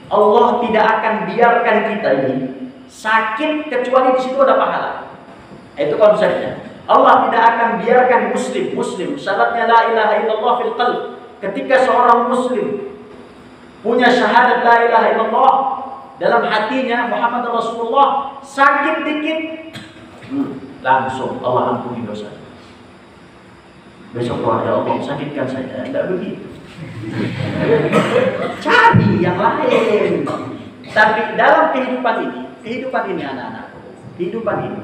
Speaker 1: Allah tidak akan biarkan kita ini sakit kecuali di situ ada pahala. Itu konsepnya. Allah tidak akan biarkan muslim syaratnya la ilaha illallah fil qalb. Ketika seorang muslim punya syahadat la ilaha illallah dalam hatinya Muhammad Rasulullah, sakit dikit langsung Allah ampuni dosa. Besok doa, ya Allah sakitkan saya. Tidak begitu. Cari yang lain. Tapi dalam kehidupan ini anak-anak, kehidupan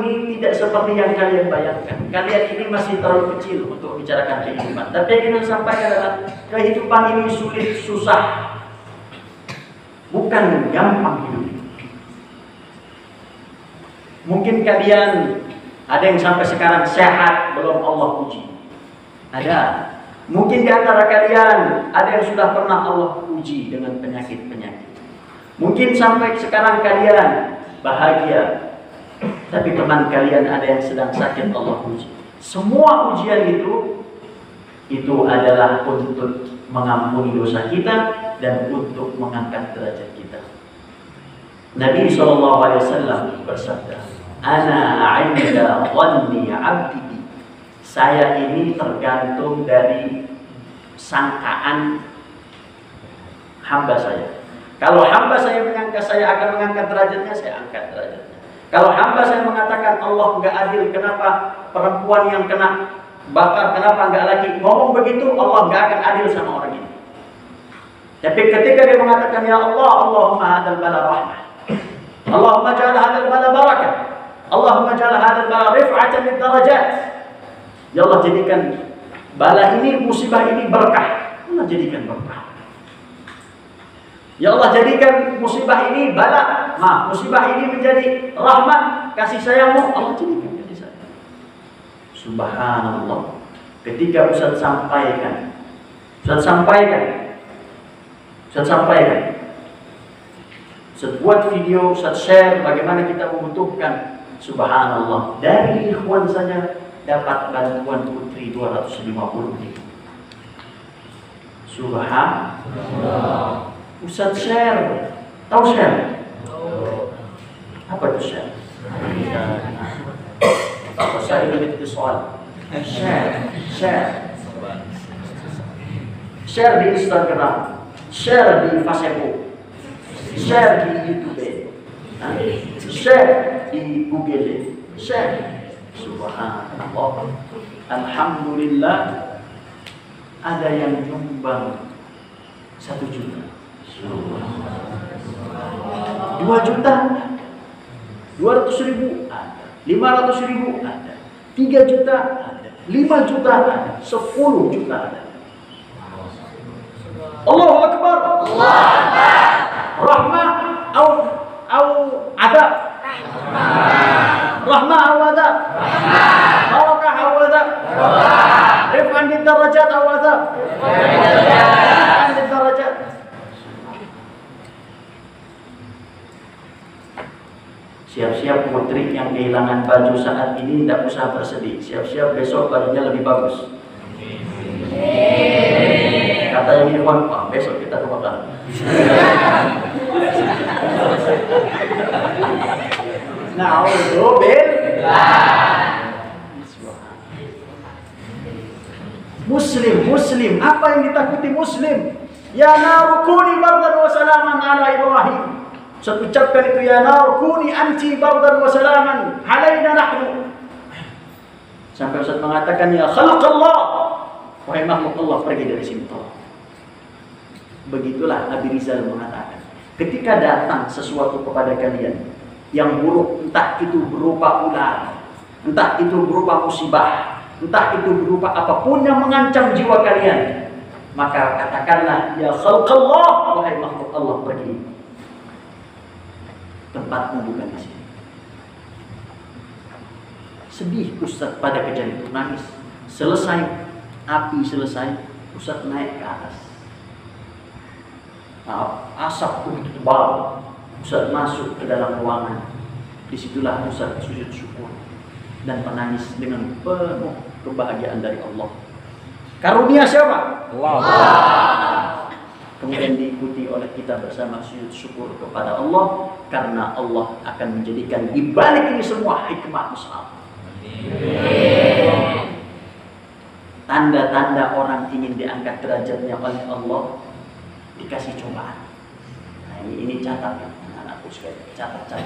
Speaker 1: ini tidak seperti yang kalian bayangkan. Kalian ini masih terlalu kecil untuk bicarakan kehidupan. Tapi yang ingin sampaikan adalah kehidupan ini sulit, susah, bukan gampang hidup. Mungkin kalian ada yang sampai sekarang sehat, belum Allah uji. Ada. Mungkin di antara kalian ada yang sudah pernah Allah uji dengan penyakit-penyakit. Mungkin sampai sekarang kalian bahagia, tapi teman kalian ada yang sedang sakit, Allah uji. Semua ujian itu adalah untuk mengampuni dosa kita dan untuk mengangkat derajat kita. Nabi SAW bersabda, "Ana 'inda dhanni 'abdi." Saya ini tergantung dari sangkaan hamba saya. Kalau hamba saya menyangka saya akan mengangkat derajatnya, saya angkat derajatnya. Kalau hamba saya mengatakan Allah enggak adil, kenapa perempuan yang kena bakar, kenapa enggak laki? Ngomong begitu, Allah enggak akan adil sama orang ini. Tapi ketika dia mengatakan, ya Allah, Allahumma hadzal bala rahmah, Allahumma ja'al hadzal bala barakah, Allahumma ja'al hadzal bala rif'atan lid darajat. Ya Allah, jadikan bala ini, musibah ini berkah. Allah jadikan berkah. Ya Allah, jadikan musibah ini bala, musibah ini menjadi rahmat, kasih sayangmu. Allah jadikan kasih sayang. Subhanallah. Ketika Ustaz sampaikan, Ustaz buat video, Ustaz share bagaimana kita membutuhkan. Subhanallah, dari ikhwan saja dapat bantuan putri 250.000. Subhanallah. Ustaz share, tahu share? Apa itu share? Apa saya ini itu soal? Share di Instagram, share di Facebook, share di YouTube, share di Google, share. Subhanallah. Alhamdulillah, ada yang nyumbang 1 juta, 2 juta, 200.000 ada, 500.000 ada, 3 juta ada, 5 juta ada, 10 juta ada. Allahu Akbar. Rahmah atau adab? Siap-siap putri yang kehilangan baju saat ini tidak usah bersedih. Siap-siap besok bajunya lebih bagus. Kata yang Irwan, Pak, besok kita kebakaran. Muslim, apa yang ditakuti Muslim? Ya naru kuni bardan wa salaman ala Ibrahim. Saya ucapkan itu, ya naru kuni anti bardan wa salaman alaina nahnu. Sampai Ustaz mengatakan, ya khalqallah, wahai makhluk Allah, pergi dari sini tolong. Begitulah Nabi Rizal mengatakan, ketika datang sesuatu kepada kalian yang buruk, entah itu berupa ular, entah itu berupa musibah, entah itu berupa apapun yang mengancam jiwa kalian, maka katakanlah, ya khalqallah, wahai makhluk Allah, pergi. Tempatmu bukan di sini. Sedih Ustaz pada kejadian itu, nangis. Selesai api, selesai Ustaz naik ke atas. Asap begitu tebal. Ustaz masuk ke dalam ruangan. Disitulah Ustaz sujud syukur dan menangis dengan penuh kebahagiaan dari Allah. Karunia siapa? Allah. Kemudian diikuti oleh kita bersama sujud syukur kepada Allah, karena Allah akan menjadikan di balik ini semua hikmah besar. Tanda-tanda orang ingin diangkat derajatnya oleh Allah, dikasih cobaan. Nah, ini catat ya, anak-anakku sekalian, catat.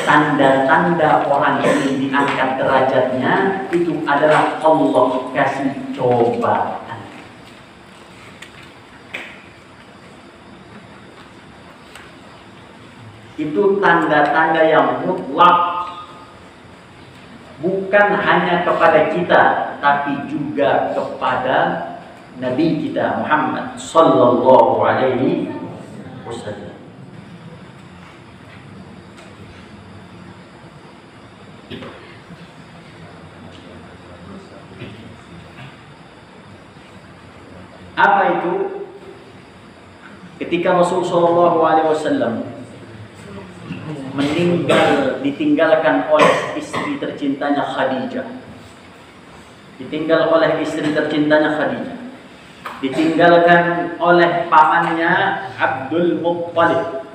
Speaker 1: Tanda-tanda orang ingin diangkat derajatnya itu adalah Allah kasih cobaan. Itu tanda-tanda yang mutlak, bukan hanya kepada kita, tapi juga kepada Nabi kita Muhammad sallallahu alaihi wasallam. Apa itu? Ketika Rasul sallallahu alaihi wasallam ditinggalkan oleh istri tercintanya Khadijah. Ditinggal oleh istri tercintanya Khadijah. Ditinggalkan oleh pamannya Abdul Muttalib.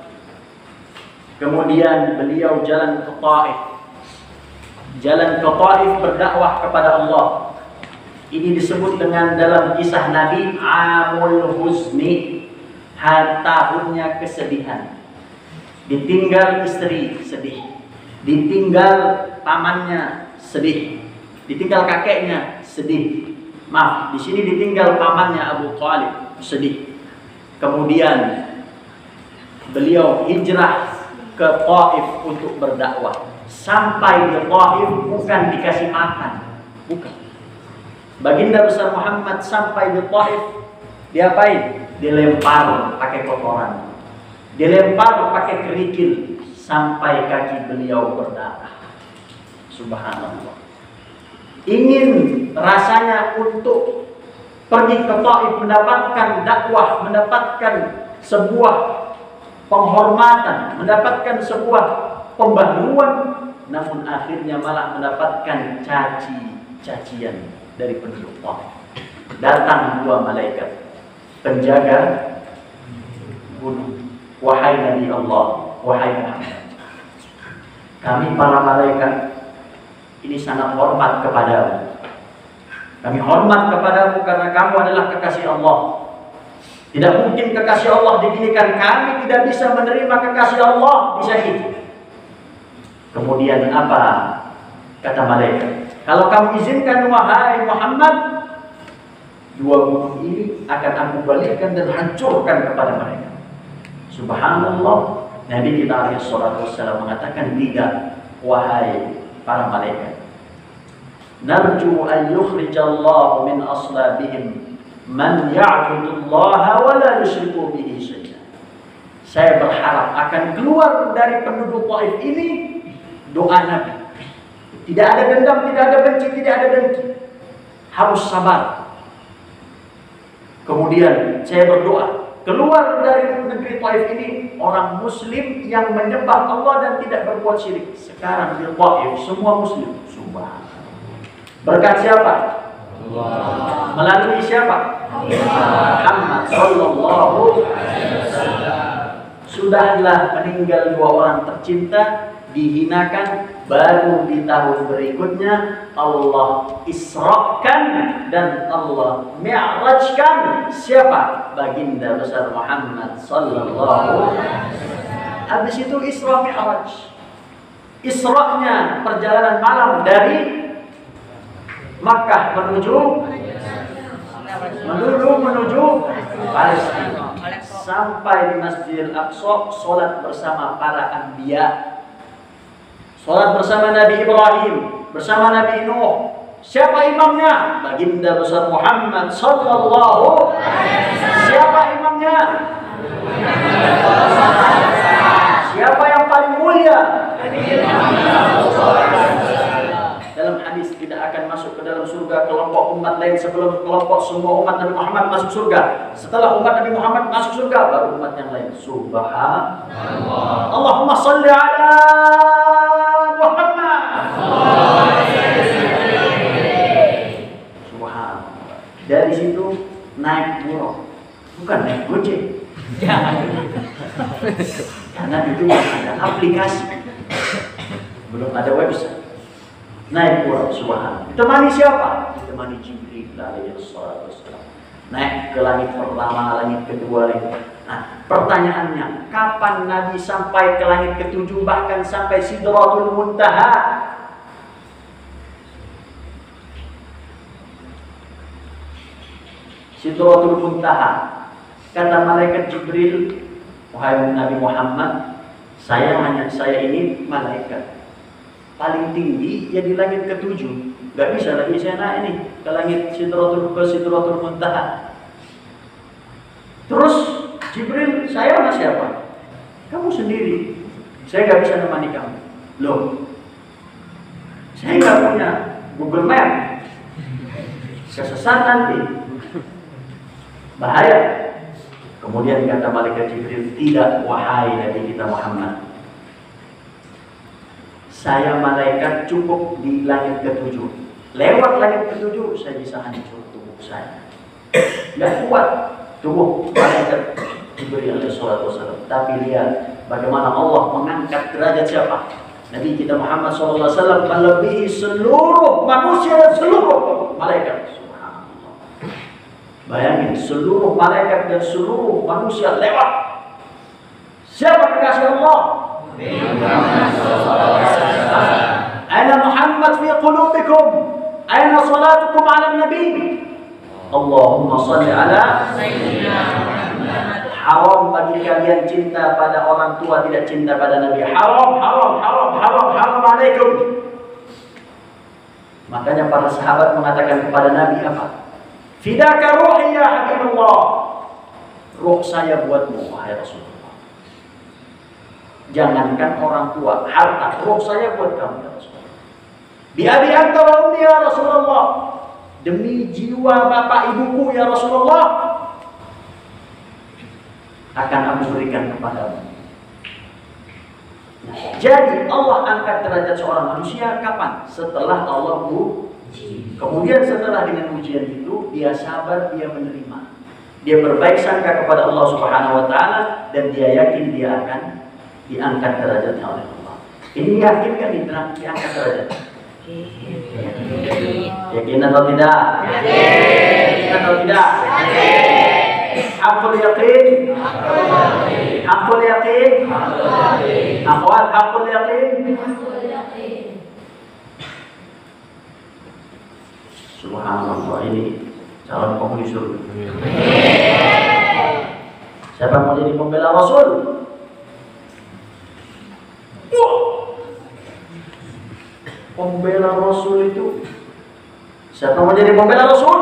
Speaker 1: Kemudian beliau jalan ke Taif. Jalan ke Taif berdakwah kepada Allah. Ini disebut dengan dalam kisah Nabi Amul Huzni, tahunnya kesedihan. Ditinggal istri, sedih. Ditinggal pamannya, sedih. Ditinggal kakeknya, sedih. Maaf, di sini ditinggal pamannya Abu Thalib, sedih. Kemudian beliau hijrah ke Taif untuk berdakwah. Sampai di Taif bukan dikasih makan, bukan. Baginda besar Muhammad sampai di Taif, diapain? Dilempar pakai kotoran. Dilempar pakai kerikil sampai kaki beliau berdarah. Subhanallah. Ingin rasanya untuk pergi ke Taif mendapatkan dakwah, mendapatkan sebuah penghormatan, mendapatkan sebuah pembaharuan, namun akhirnya malah mendapatkan cacian dari penduduk Taif. Datang dua malaikat penjaga gunung. Wahai Nabi Allah, wahai Muhammad, kami para malaikat ini sangat hormat kepadamu. Kami hormat kepadamu karena kamu adalah kekasih Allah. Tidak mungkin kekasih Allah diginikan. Kami tidak bisa menerima kekasih Allah bisa itu. Kemudian apa kata malaikat? Kalau kamu izinkan wahai Muhammad, dua gunung ini akan aku balikkan dan hancurkan kepada mereka. Subhanallah, Nabi kita alaihi salatu wassalam mengatakan, tidak, wahai para malaikat. Narju an yukhrijallahu min aslabihim man ya'budullaha wa la yusyriku bihi syai'an. Saya berharap akan keluar dari penduduk Taif ini doa Nabi. Tidak ada dendam, tidak ada benci, tidak ada dengki. Harus sabar. Kemudian saya berdoa, keluar dari negeri Taif ini orang muslim yang menyembah Allah dan tidak berbuat syirik. Sekarang di Taif semua muslim. Subhanallah. Berkat siapa? Allah. Melalui siapa? Muhammad sallallahu alaihi wasallam. Sudahlah meninggal dua orang tercinta, dihinakan, baru di tahun berikutnya Allah isra'kan dan Allah mi'rajkan siapa? Baginda besar Muhammad sallallahu alaihi wasallam. Habis itu Isra Mi'raj. Isra'nya perjalanan malam dari Makkah menuju Palestina. Sampai di Masjidil Aqsa, sholat bersama para anbiya, sholat bersama Nabi Ibrahim, bersama Nabi Nuh. Siapa imamnya? Baginda besar Muhammad sallallahu alaihi wasallam. Siapa imamnya? Siapa yang paling mulia? Dalam hadis tidak akan masuk ke dalam surga kelompok umat lain sebelum kelompok semua umat Nabi Muhammad masuk surga. Setelah umat Nabi Muhammad masuk surga, baru umat yang lain. Subhanallah. Allahumma salli ala Muhammad. Subhanallah. Dari situ naik buruk, bukan naik gojek. Karena itu ada aplikasi, belum ada website. Naik buruk, subhanallah. Ditemani siapa? Ditemani Jibril alaihi wassalam. Naik ke langit pertama, langit kedua, Nah, pertanyaannya, kapan Nabi sampai ke langit ketujuh, bahkan sampai Sidratul Muntaha? Sidratul Muntaha. Kata malaikat Jibril, wahai Nabi Muhammad, saya ini malaikat paling tinggi ya di langit ketujuh. Gak bisa lagi saya naik nih ke langit Sidratul Muntaha. Terus Jibril, saya sama siapa? Kamu sendiri. Saya gak bisa nemani kamu. Loh, saya gak punya Google Map. Kesesat nanti, bahaya. Kemudian kata malaikat Jibril, tidak wahai Nabi kita Muhammad, saya malaikat cukup di langit ketujuh. Lewat langit ketujuh saya bisa hancur tubuh saya. Gak kuat tubuh malaikat Jibril alaihi wasallam. Tapi lihat bagaimana Allah mengangkat derajat siapa? Nabi kita Muhammad SAW melebihi seluruh manusia dan seluruh malaikat. Subhanallah. Bayangin, seluruh malaikat dan seluruh manusia lewat. Siapa kekasih Allah? Aina Muhammad fi qulubikum? Aina salatukum ala nabi? Allahumma salli ala Sayyidina Muhammad. Haram bagi kalian cinta pada orang tua, tidak cinta pada Nabi. Haram alaikum. Makanya para sahabat mengatakan kepada Nabi apa? Fidaka ruhi ya Habibullah. Ruh saya buatmu, wahai Rasulullah. Jangankan orang tua, harta, ruh saya buat kamu ya Rasulullah. Bi abi anta wa ummi ya Rasulullah. Demi jiwa bapak ibuku ya Rasulullah, akan aku berikan kepadamu. Jadi Allah angkat derajat seorang manusia kapan? Setelah Allah uji. Kemudian setelah dengan ujian itu, dia sabar, dia menerima. Dia berbaik sangka kepada Allah Subhanahu wa taala dan dia yakin dia akan diangkat derajatnya oleh Allah. Ini yakin kan diangkat derajatnya? Yakin atau tidak? Yakin atau tidak? Hakul yakin. Hakul yakin. Akhwat, hakul yakin. Subhanallah, ini calon penghuni surga. Siapa mau jadi pembela Rasul? Pembela Rasul itu, siapa mau jadi pembela Rasul?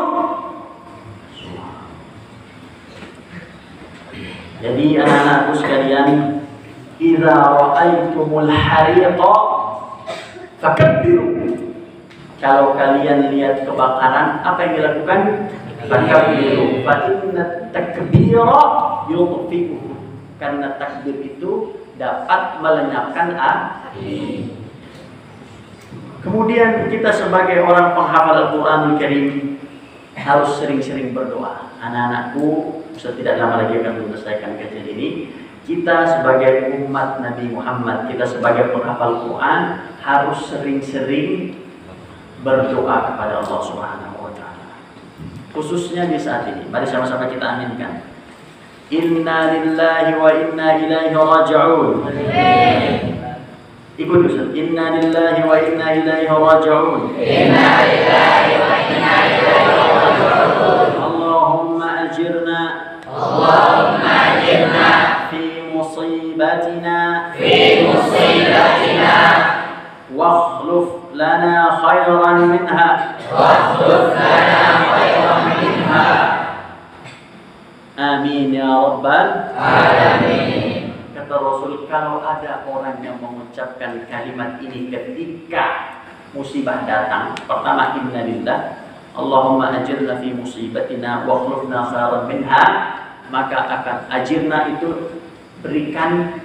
Speaker 1: Jadi anak-anakku sekalian, idza ra'aitumul hariqa fakabbiru. Kalau kalian lihat kebakaran, apa yang dilakukan? Fakabbiru. Fa inna takbira yutfi'uhu. Karena takbir itu dapat melenyapkan api. Kemudian kita sebagai orang penghafal Al-Quranul Karim harus sering-sering berdoa. Anak-anakku, tidak lama lagi akan menyelesaikan kajian ini. Kita sebagai umat Nabi Muhammad, kita sebagai penghafal Quran harus sering-sering berdoa kepada Allah Subhanahu wa Ta'ala. Khususnya di saat ini. Mari sama-sama kita aminkan. Inna lillahi wa inna ilaihi raji'un. Ikut Ustaz. Inna lillahi wa inna ilaihi raji'un.
Speaker 2: Inna lillahi wa inna ilaihi raji'un.
Speaker 1: Allahumma ajirna.
Speaker 2: Allahumma ajirna
Speaker 1: fi musibatina.
Speaker 2: fi musibatina
Speaker 1: Wakhluf lana khairan minha.
Speaker 2: wakhluf lana khairan minha.
Speaker 1: Amin ya rabbal
Speaker 2: Alamin.
Speaker 1: Kata Rasul, kalau ada orang yang mengucapkan kalimat ini ketika musibah datang, pertama inna lillah, Allahumma ajirna fi musibatina wa akhlifna khairan minha, maka akan ajirna itu berikan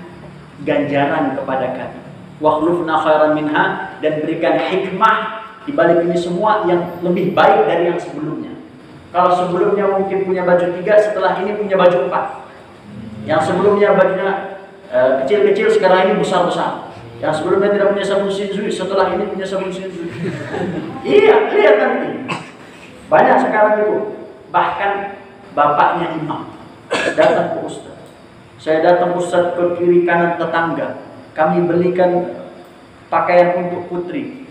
Speaker 1: ganjaran kepada kami. Wa akhlifna khairan minha, dan berikan hikmah di balik ini semua yang lebih baik dari yang sebelumnya. Kalau sebelumnya mungkin punya baju 3, setelah ini punya baju 4. Yang sebelumnya bajunya kecil-kecil, sekarang ini besar-besar. Yang sebelumnya tidak punya sabun shinzui, setelah ini punya sabun shinzui. Iya, lihat nanti. Banyak sekarang itu. Bahkan bapaknya imam datang ke ustaz. Saya datang ustaz ke kiri kanan tetangga. Kami belikan pakaian untuk putri.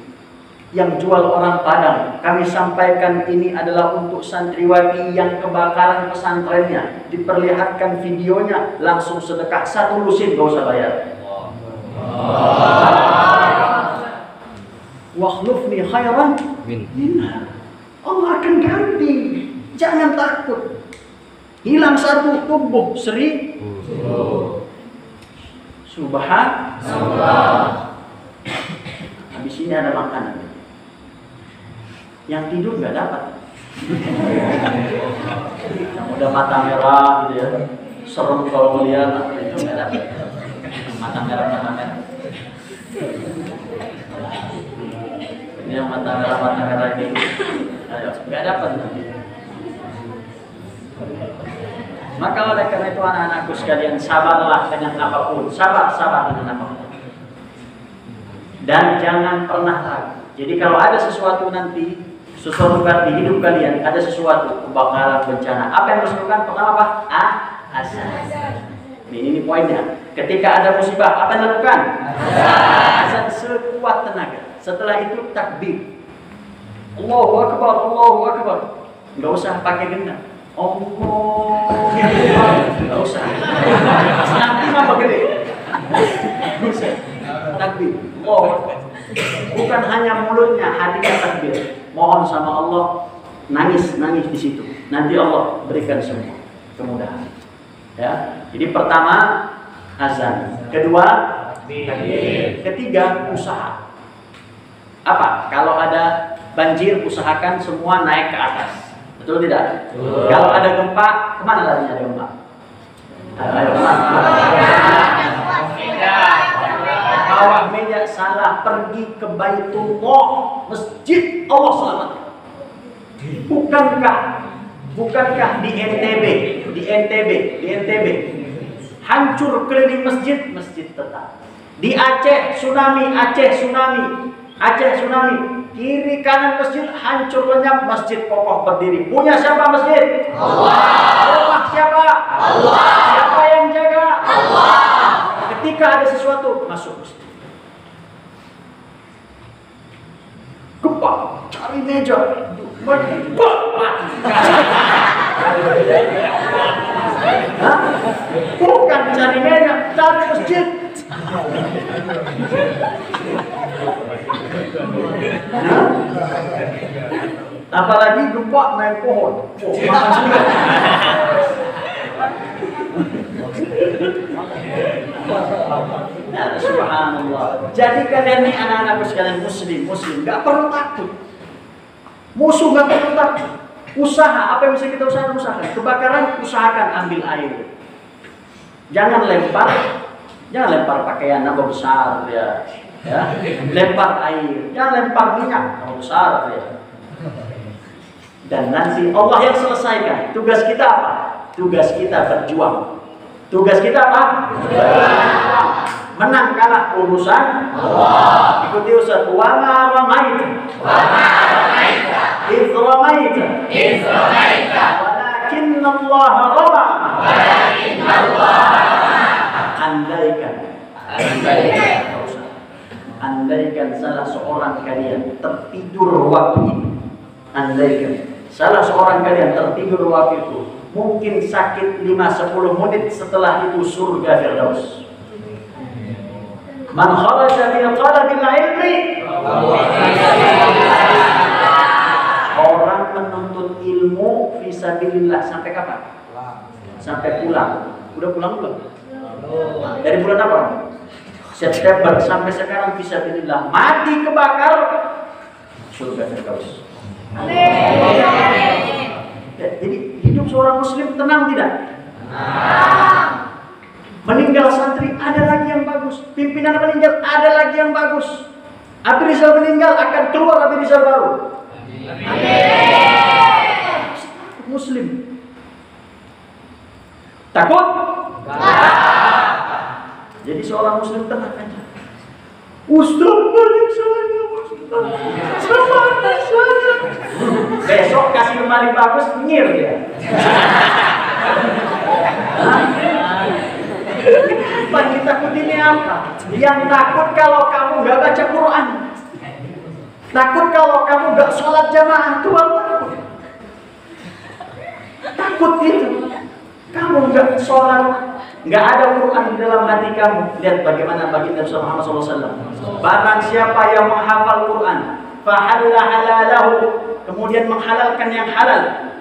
Speaker 1: Yang jual orang Padang, kami sampaikan ini adalah untuk santriwati yang kebakaran pesantrennya. Diperlihatkan videonya, langsung sedekah 1 lusin, gak usah bayar. Wakhlufni khairan minha. Allah akan ganti. Jangan takut. Hilang 1 tubuh 1000. Subhanallah. Habis ini ada makanan. Yang tidur nggak dapat. Yang udah mata merah gitu ya, serem kalau melihat itu nggak dapat. Mata merah. Ini yang mata merah ini, ayo nggak dapat nanti. Maka oleh karena itu anak-anakku sekalian, sabarlah dengan apapun, sabar dengan apapun, dan jangan pernah ragu. Jadi kalau ada sesuatu nanti, sesuatu di hidup kalian, ada sesuatu kebakaran, bencana, apa yang harus dilakukan? Pertama apa? Azan. Ini poinnya. Ketika ada musibah, apa yang dilakukan? Azan sekuat tenaga. Setelah itu takbir. Allahu Akbar, Allahu Akbar. Nggak usah pakai gendang. Allah, nggak usah. Nanti mah gede. Bisa. Takbir. Allahu. Bukan hanya mulutnya, hatinya takbir. Mohon sama Allah, nangis di situ. Nanti Allah berikan semua kemudahan. Ya. Jadi pertama azan, kedua takbir, ketiga usaha. Apa? Kalau ada banjir, usahakan semua naik ke atas. Betul tidak? Betul. Kalau ada gempa, kemana larinya ada gempa? Ayo, bawah meja salah, pergi ke Baitullah, masjid Allah selamatkan. Bukankah di NTB hancur keliling masjid tetap. Di Aceh tsunami, kiri kanan masjid hancur lenyap, masjid kokoh berdiri. Punya siapa masjid? Allah. Siapa? Allah. Siapa yang jaga? Allah. Ketika ada sesuatu, masuk masjid. Gempa, cari meja, bukan cari meja, cari masjid. Apalagi gempa naik pohon. Subhanallah. Jadi kalian nih anak-anakku sekalian muslim, nggak perlu takut. Musuh nggak perlu takut. Usaha, apa yang bisa kita usahakan? Kebakaran, usahakan ambil air. Jangan lempar pakaian nama besar ya. Lempar air, jangan lempar minyak nama besar ya. Dan nanti Allah yang selesaikan. Tugas kita apa? Tugas kita berjuang. Tugas kita apa? Berjuang. Menang kalah urusan Allah. Ikuti Ustaz. Wa ma ramaita idh ramaita walakinna Allah rama. Andaikan salah seorang kalian tertidur waktu ini, andaikan salah seorang kalian tertidur waktu itu, mungkin sakit 5-10 menit, setelah itu surga Firdaus. Man kharaja fi talabil ilmi, orang menuntut ilmu fisabilillah sampai kapan? Sampai pulang. Udah pulang belum? Dari bulan apa? September sampai sekarang fisabilillah. Mati kebakar, surga Firdaus. Jadi hidup seorang muslim tenang tidak? Meninggal santri ada lagi yang bagus. Pimpinan meninggal ada lagi yang bagus. Abi Rizal meninggal akan keluar Abi Rizal baru. Muslim takut? Jadi seorang muslim tenang aja. Ustaz banyak saya, sama saya. Besok kasih lemari bagus, nyir dia. Apa yang takut ini apa? Yang takut kalau kamu nggak baca Quran, takut kalau kamu nggak sholat jamaah, itu baru takut. Takut itu. Kamu nggak sholat, nggak ada Quran di dalam hati kamu. Lihat bagaimana baginda Muhammad SAW. Barang siapa yang menghafal Quran, fahalla halalahu, kemudian menghalalkan yang halal,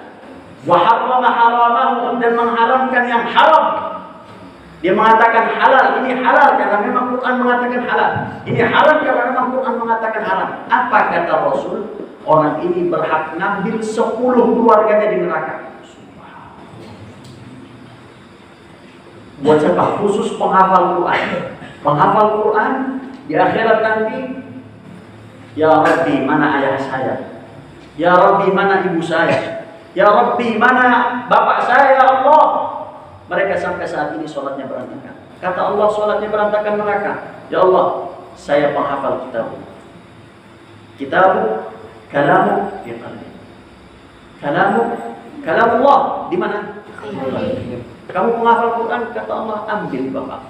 Speaker 1: wa harrama haramahu, dan mengharamkan yang haram. Dia mengatakan halal, ini halal karena memang Quran mengatakan halal. Ini haram karena memang Quran mengatakan haram. Apa kata Rasul? Orang ini berhak ngambil 10 keluarganya di neraka. Buat siapa? Khusus penghafal Quran. Penghafal Quran di akhirat nanti, ya Rabbi mana ayah saya? Ya Rabbi mana ibu saya? Ya Rabbi mana bapak saya? Ya Allah. Mereka sampai saat ini sholatnya berantakan. Kata Allah, sholatnya berantakan neraka. Ya Allah, saya penghafal kitabmu. Kitabmu, kalamu, fi qalbi. Kalamu Allah di mana? Kamu penghafal Quran, kata Allah, ambil bapak.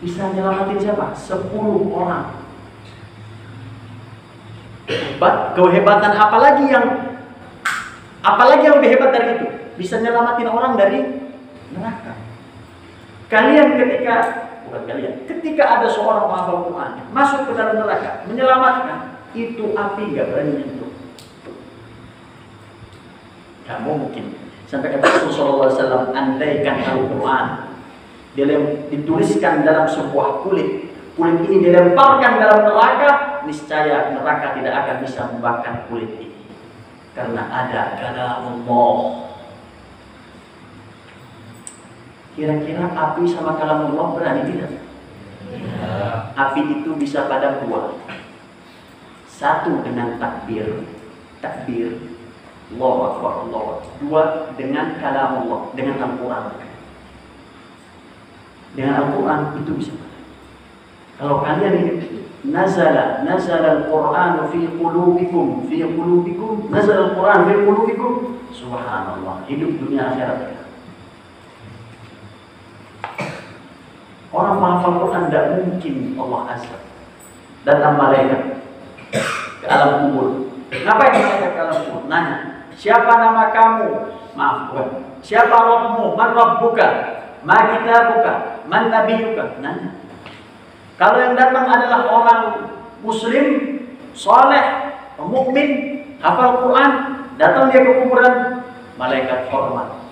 Speaker 1: Bisa nyelamatin siapa? 10 orang. Kehebatan apalagi yang lebih hebat dari itu? Bisa nyelamatin orang dari neraka. Ketika ada seorang penghafal Quran masuk ke dalam neraka, menyelamatkan, itu api gak berani nyentuh. Kamu mungkin sampai kata Rasulullah SAW, andaikan Al-Quran dituliskan dalam sebuah kulit ini dilemparkan dalam neraka, niscaya neraka tidak akan bisa membakar kulit ini. Karena ada kalamullah. Kira-kira api sama kalamullah berani tidak? Api itu bisa padam 2. 1 dengan takbir, Allahu Akbar, Allahu Akbar. 2 dengan kalamullah, dengan Al-Quran. Dengan Al-Quran itu bisa. Kalau kalian ini nazala al-Qur'anu fi qulubikum, nazala al-Qur'an fi qulubikum, subhanallah, hidup dunia akhirat. Orang menghafal Quran tidak mungkin Allah azab. Datang malaikat ke alam kubur. Ngapain malaikat ke alam kubur? Nanya, siapa nama kamu? Maaf, bukan. Siapa Rabbmu? Man Rabbuka? Ma kitabuka? Man nabiyuka? Nanya. Kalau yang datang adalah orang muslim, saleh, mukmin, hafal Quran, datang dia ke kuburan, malaikat hormat.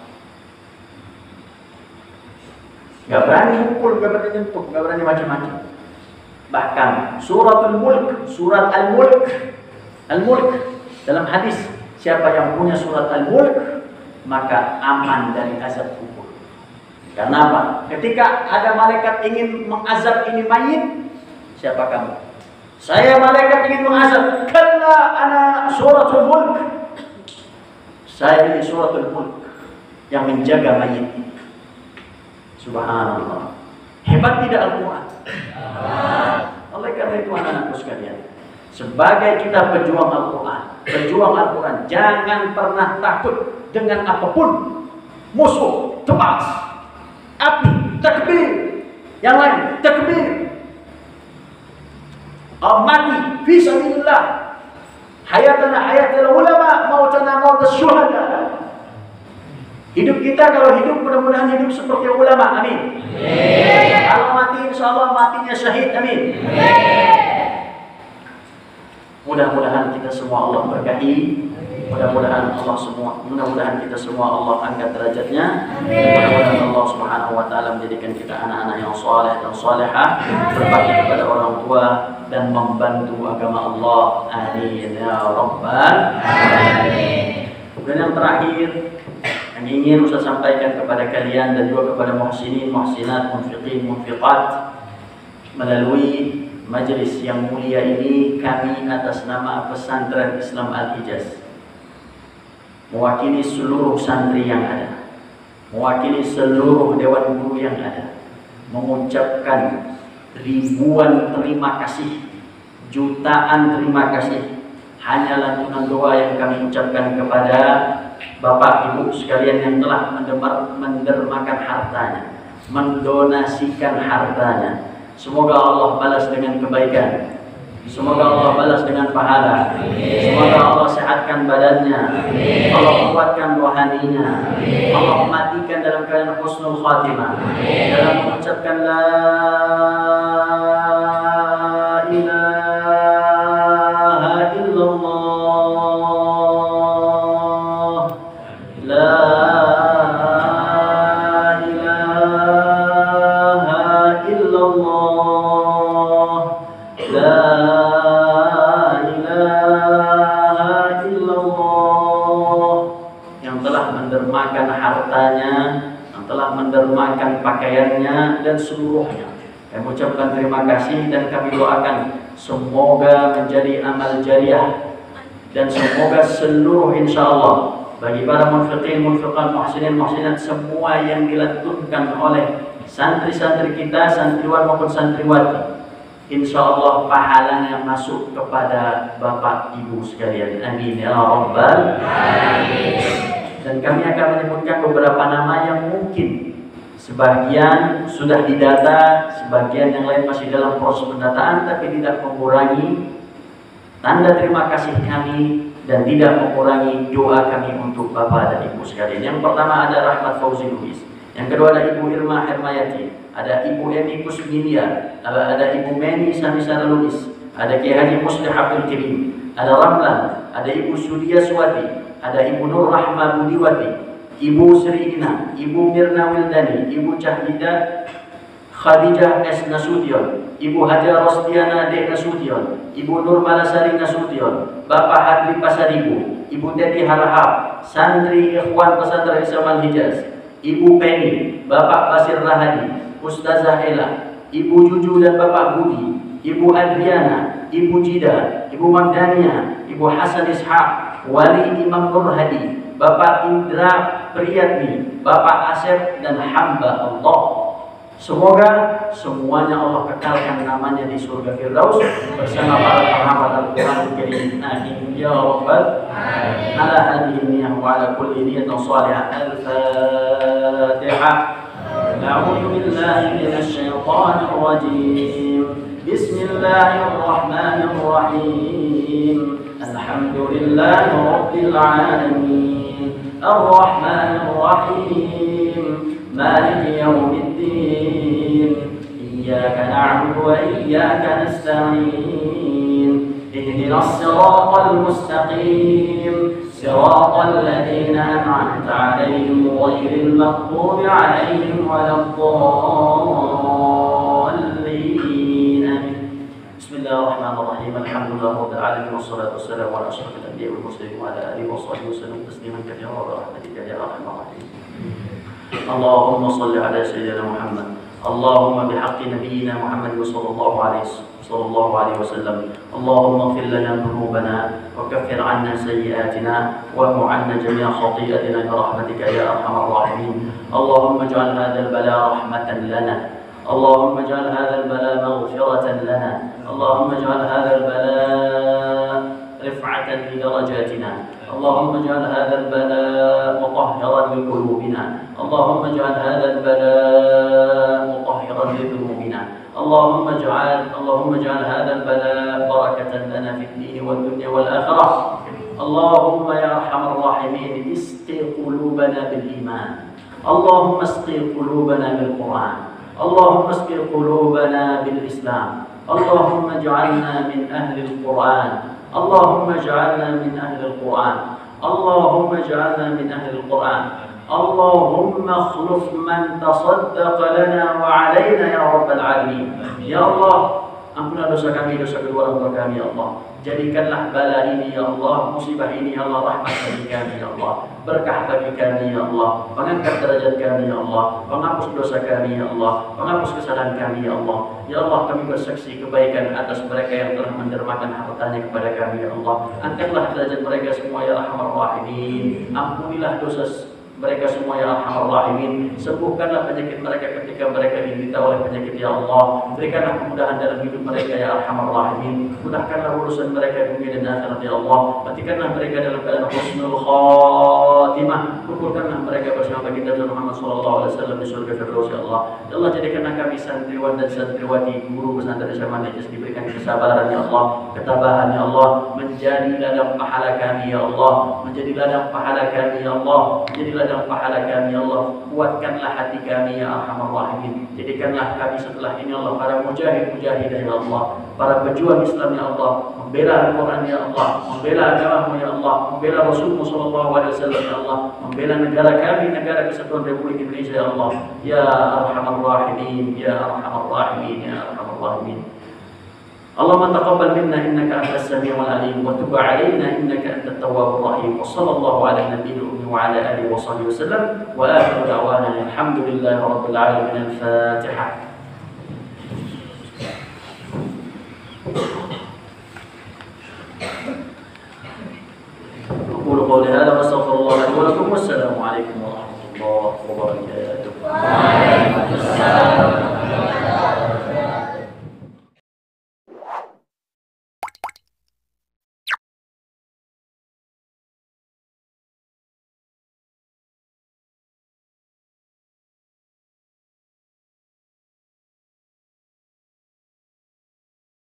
Speaker 1: Gak berani mukul, gak berani nyentuh, gak berani macam-macam. Bahkan surat Al-Mulk dalam hadis, siapa yang punya surat Al-Mulk, maka aman dari azab kubur. Karena apa? Ketika ada malaikat ingin mengazab ini mayit, siapa kamu? Saya malaikat ingin mengazab. Kalla ana suratul mulk. Saya ini suratul mulk yang menjaga mayit ini. Subhanallah. Hebat tidak Al-Quran? Oleh karena itu anak-anakku sekalian, sebagai kita berjuang Al-Quran, jangan pernah takut dengan apapun. Musuh, tebas, api, takbir, yang lain, takbir, mati, fisabilillah, hayatana hayatul ulama, mautana mautus syuhada. Hidup kita kalau hidup mudah-mudahan hidup seperti ulama, amin. Kalau mati insya Allah matinya syahid, amin. Mudah-mudahan kita semua Allah berkahi. Mudah-mudahan kita semua Allah angkat derajatnya. Mudah-mudahan Allah Subhanahu wa taala menjadikan kita anak-anak yang saleh dan salehah, berbakti kepada orang tua dan membantu agama Allah. Amin ya rabbal alamin. Dan yang terakhir yang ingin Ustaz sampaikan kepada kalian dan juga kepada muhsinin, muhsinat, munfiqin, munfiqat, melalui majelis yang mulia ini, kami atas nama Pesantren Islam Al-Hijaz, mewakili seluruh santri yang ada, mewakili seluruh dewan guru yang ada, mengucapkan ribuan terima kasih, jutaan terima kasih. Hanya lantunan doa yang kami ucapkan kepada Bapak Ibu sekalian yang telah mendermakan hartanya, mendonasikan hartanya. Semoga Allah balas dengan kebaikan, semoga Allah balas dengan pahala, semoga Allah sehatkan badannya, Allah kuatkan rohaninya, Allah matikan dalam keadaan husnul khatimah, dalam mengucapkan la ilaha illallah, la ilaha illallah, la ilaha illallah, yang telah mendermakan hartanya, yang telah mendermakan pakaiannya dan seluruhnya. Kami ucapkan terima kasih dan kami doakan semoga menjadi amal jariah dan semoga seluruh insyaallah bagi para munfiqin, munfiqat, muhsinin, muhsinat, semua yang dilantunkan oleh santri-santri kita, santriwan maupun santriwati, insyaallah pahalanya masuk kepada Bapak Ibu sekalian. Amin ya rabbal alamin. Dan kami akan menyebutkan beberapa nama yang mungkin sebagian sudah didata, sebagian yang lain masih dalam proses pendataan, tapi tidak mengurangi tanda terima kasih kami dan tidak mengurangi doa kami untuk Bapak dan Ibu sekalian. Yang pertama ada Rahmat Fauzi Lubis, yang kedua ada Ibu Irma Hermayati, ada Ibu Emi Kusminia, ada Ibu Meni Samisara Lubis, ada Kiai Haji Muslih Abdul Kirim, ada Ramlan, ada Ibu Sudia Swati, ada Ibu Nur Rahma Budiwati, Ibu Sri Ina, Ibu Mirna Wildani, Ibu Cahida Khadijah S. Nasution, Ibu Hajar Rostiana D. Nasution, Ibu Nur Malasari Nasution, Bapak Hadri Pasaribu, Ibu Teti Harahap, Santri Ikhwan Pesantren Islam Al-Hijaz, Ibu Penny, Bapak Basir Rahadi, Ustazah Ella, Ibu Juju dan Bapak Budi, Ibu Adriana, Ibu Jida, Ibu Magdania, Ibu Hasan Ishaq, Wali Imam Nur Hadi, Bapak Indra Priyatni, Bapak Asep dan hamba Allah. Semoga semuanya Allah kekalkan namanya di surga Firdaus bersama para sahabat Al-Quran Karim. Amin ya rabbal alamin. Ala hadhihi niyyah wa ala kulli niyyatin salihah. Al-Fatihah. A'udzu billahi minasy syaithanir rajim. Bismillahirrahmanirrahim. Alhamdulillahi rabbil alamin. Ar-Rahmanir Rahim. Maliki yaumiddin. Iyyaka na'budu wa iyyaka nasta'in. Ihdinas siratal mustaqim. Siratal ladzina an'amta 'alaihim ghairil maghdubi 'alaihim waladdallin. Bismillahirrahmanirrahim. alhamdulillah rabbil alamin wassalatu wassalamu ala asyrafil anbiya'i wal mursalin wa ala alihi washabihi wasallam tasliman katsiran wa rahmatika ya arhamar rahimin. Allahumma shalli ala sayyidina Muhammad. Allahumma bihaqqi nabiyyina Muhammad sallallahu alaihi wasallam. Allahumma ighfir lana dhunubana wa kaffir 'anna sayyi'atina wa afu 'anna jami'a khati'atina bi rahmatika ya arhamar rahimin. Allahumma ij'al hadzal bala rahmatan lana. اللهم اجعل هذا البلاء مغفرة لنا. اللهم اجعل هذا البلاء رفعة لدرجاتنا. اللهم اجعل هذا البلاء مطهرا لقلوبنا. اللهم اجعل هذا البلاء مطهرا لذنوبنا. اللهم اجعل هذا البلاء بركة لنا في الدين والدنيا والآخرة. اللهم يا أرحم الراحمين اسقي قلوبنا بالإيمان. اللهم اسقي قلوبنا بالقرآن. اللهم اسقي قلوبنا بالإسلام. اللهم اجعلنا من أهل القرآن. اللهم اجعلنا من أهل القرآن. اللهم اجعلنا من أهل القرآن. اللهم اخلف من تصدق لنا وعلينا يا رب العالمين. يا الله, ampunilah dosa kami, dosa kedua orang tua kami ya Allah. Jadikanlah bala ini ya Allah, musibah ini ya Allah, rahmat bagi kami ya Allah, berkah bagi kami ya Allah, mengangkat derajat kami ya Allah, penghapus dosa kami ya Allah, penghapus kesalahan kami ya Allah. Ya Allah, kami bersaksi kebaikan atas mereka yang telah mendermakan hartanya kepada kami ya Allah. Angkatlah derajat mereka semua ya Arhamar Rahimin. Ampunilah dosa mereka semua ya Arhamar Rahimin. Sembuhkanlah penyakit mereka ketika mereka diderita oleh penyakit ya Allah. Berikanlah kemudahan dalam hidup mereka ya Arhamar Rahimin. Mudahkanlah urusan mereka dunia dan akhirat ya Allah. Matikanlah mereka dalam keadaan husnul khatimah. Kumpulkanlah mereka bersama baginda Muhammad SAW di surga Firdaus ya Allah. Ya Allah, jadikanlah kami santriwan dan santriwati guru pesantren Zaman Najis diberikan kesabaran ya Allah, ketabahan ya Allah, menjadi ladang pahala kami ya Allah, menjadi ladang pahala kami ya Allah, menjadi ladang pahala kami ya Allah. Kuatkanlah hati kami ya Arhamar Rahimin. Jadikanlah kami setelah ini Allah para mujahid-mujahidah ya Allah, para pejuang Islam ya Allah, membela Al-Quran ya Allah, membela agamamu ya Allah, membela Rasulullah SAW ya Allah, membela negara kami, negara Kesatuan Republik Indonesia ya Allah. Ya Arhamar Rahimin, ya Arhamar Rahimin, ya Arhamar Rahimin. اللهم تقبل منا انك انت السميع العليم وتب علينا انك انت التواب الرحيم وصلى الله على النبي الامي وعلى اله وصحبه وسلم واخر دعوانا الحمد لله رب العالمين. الفاتحه.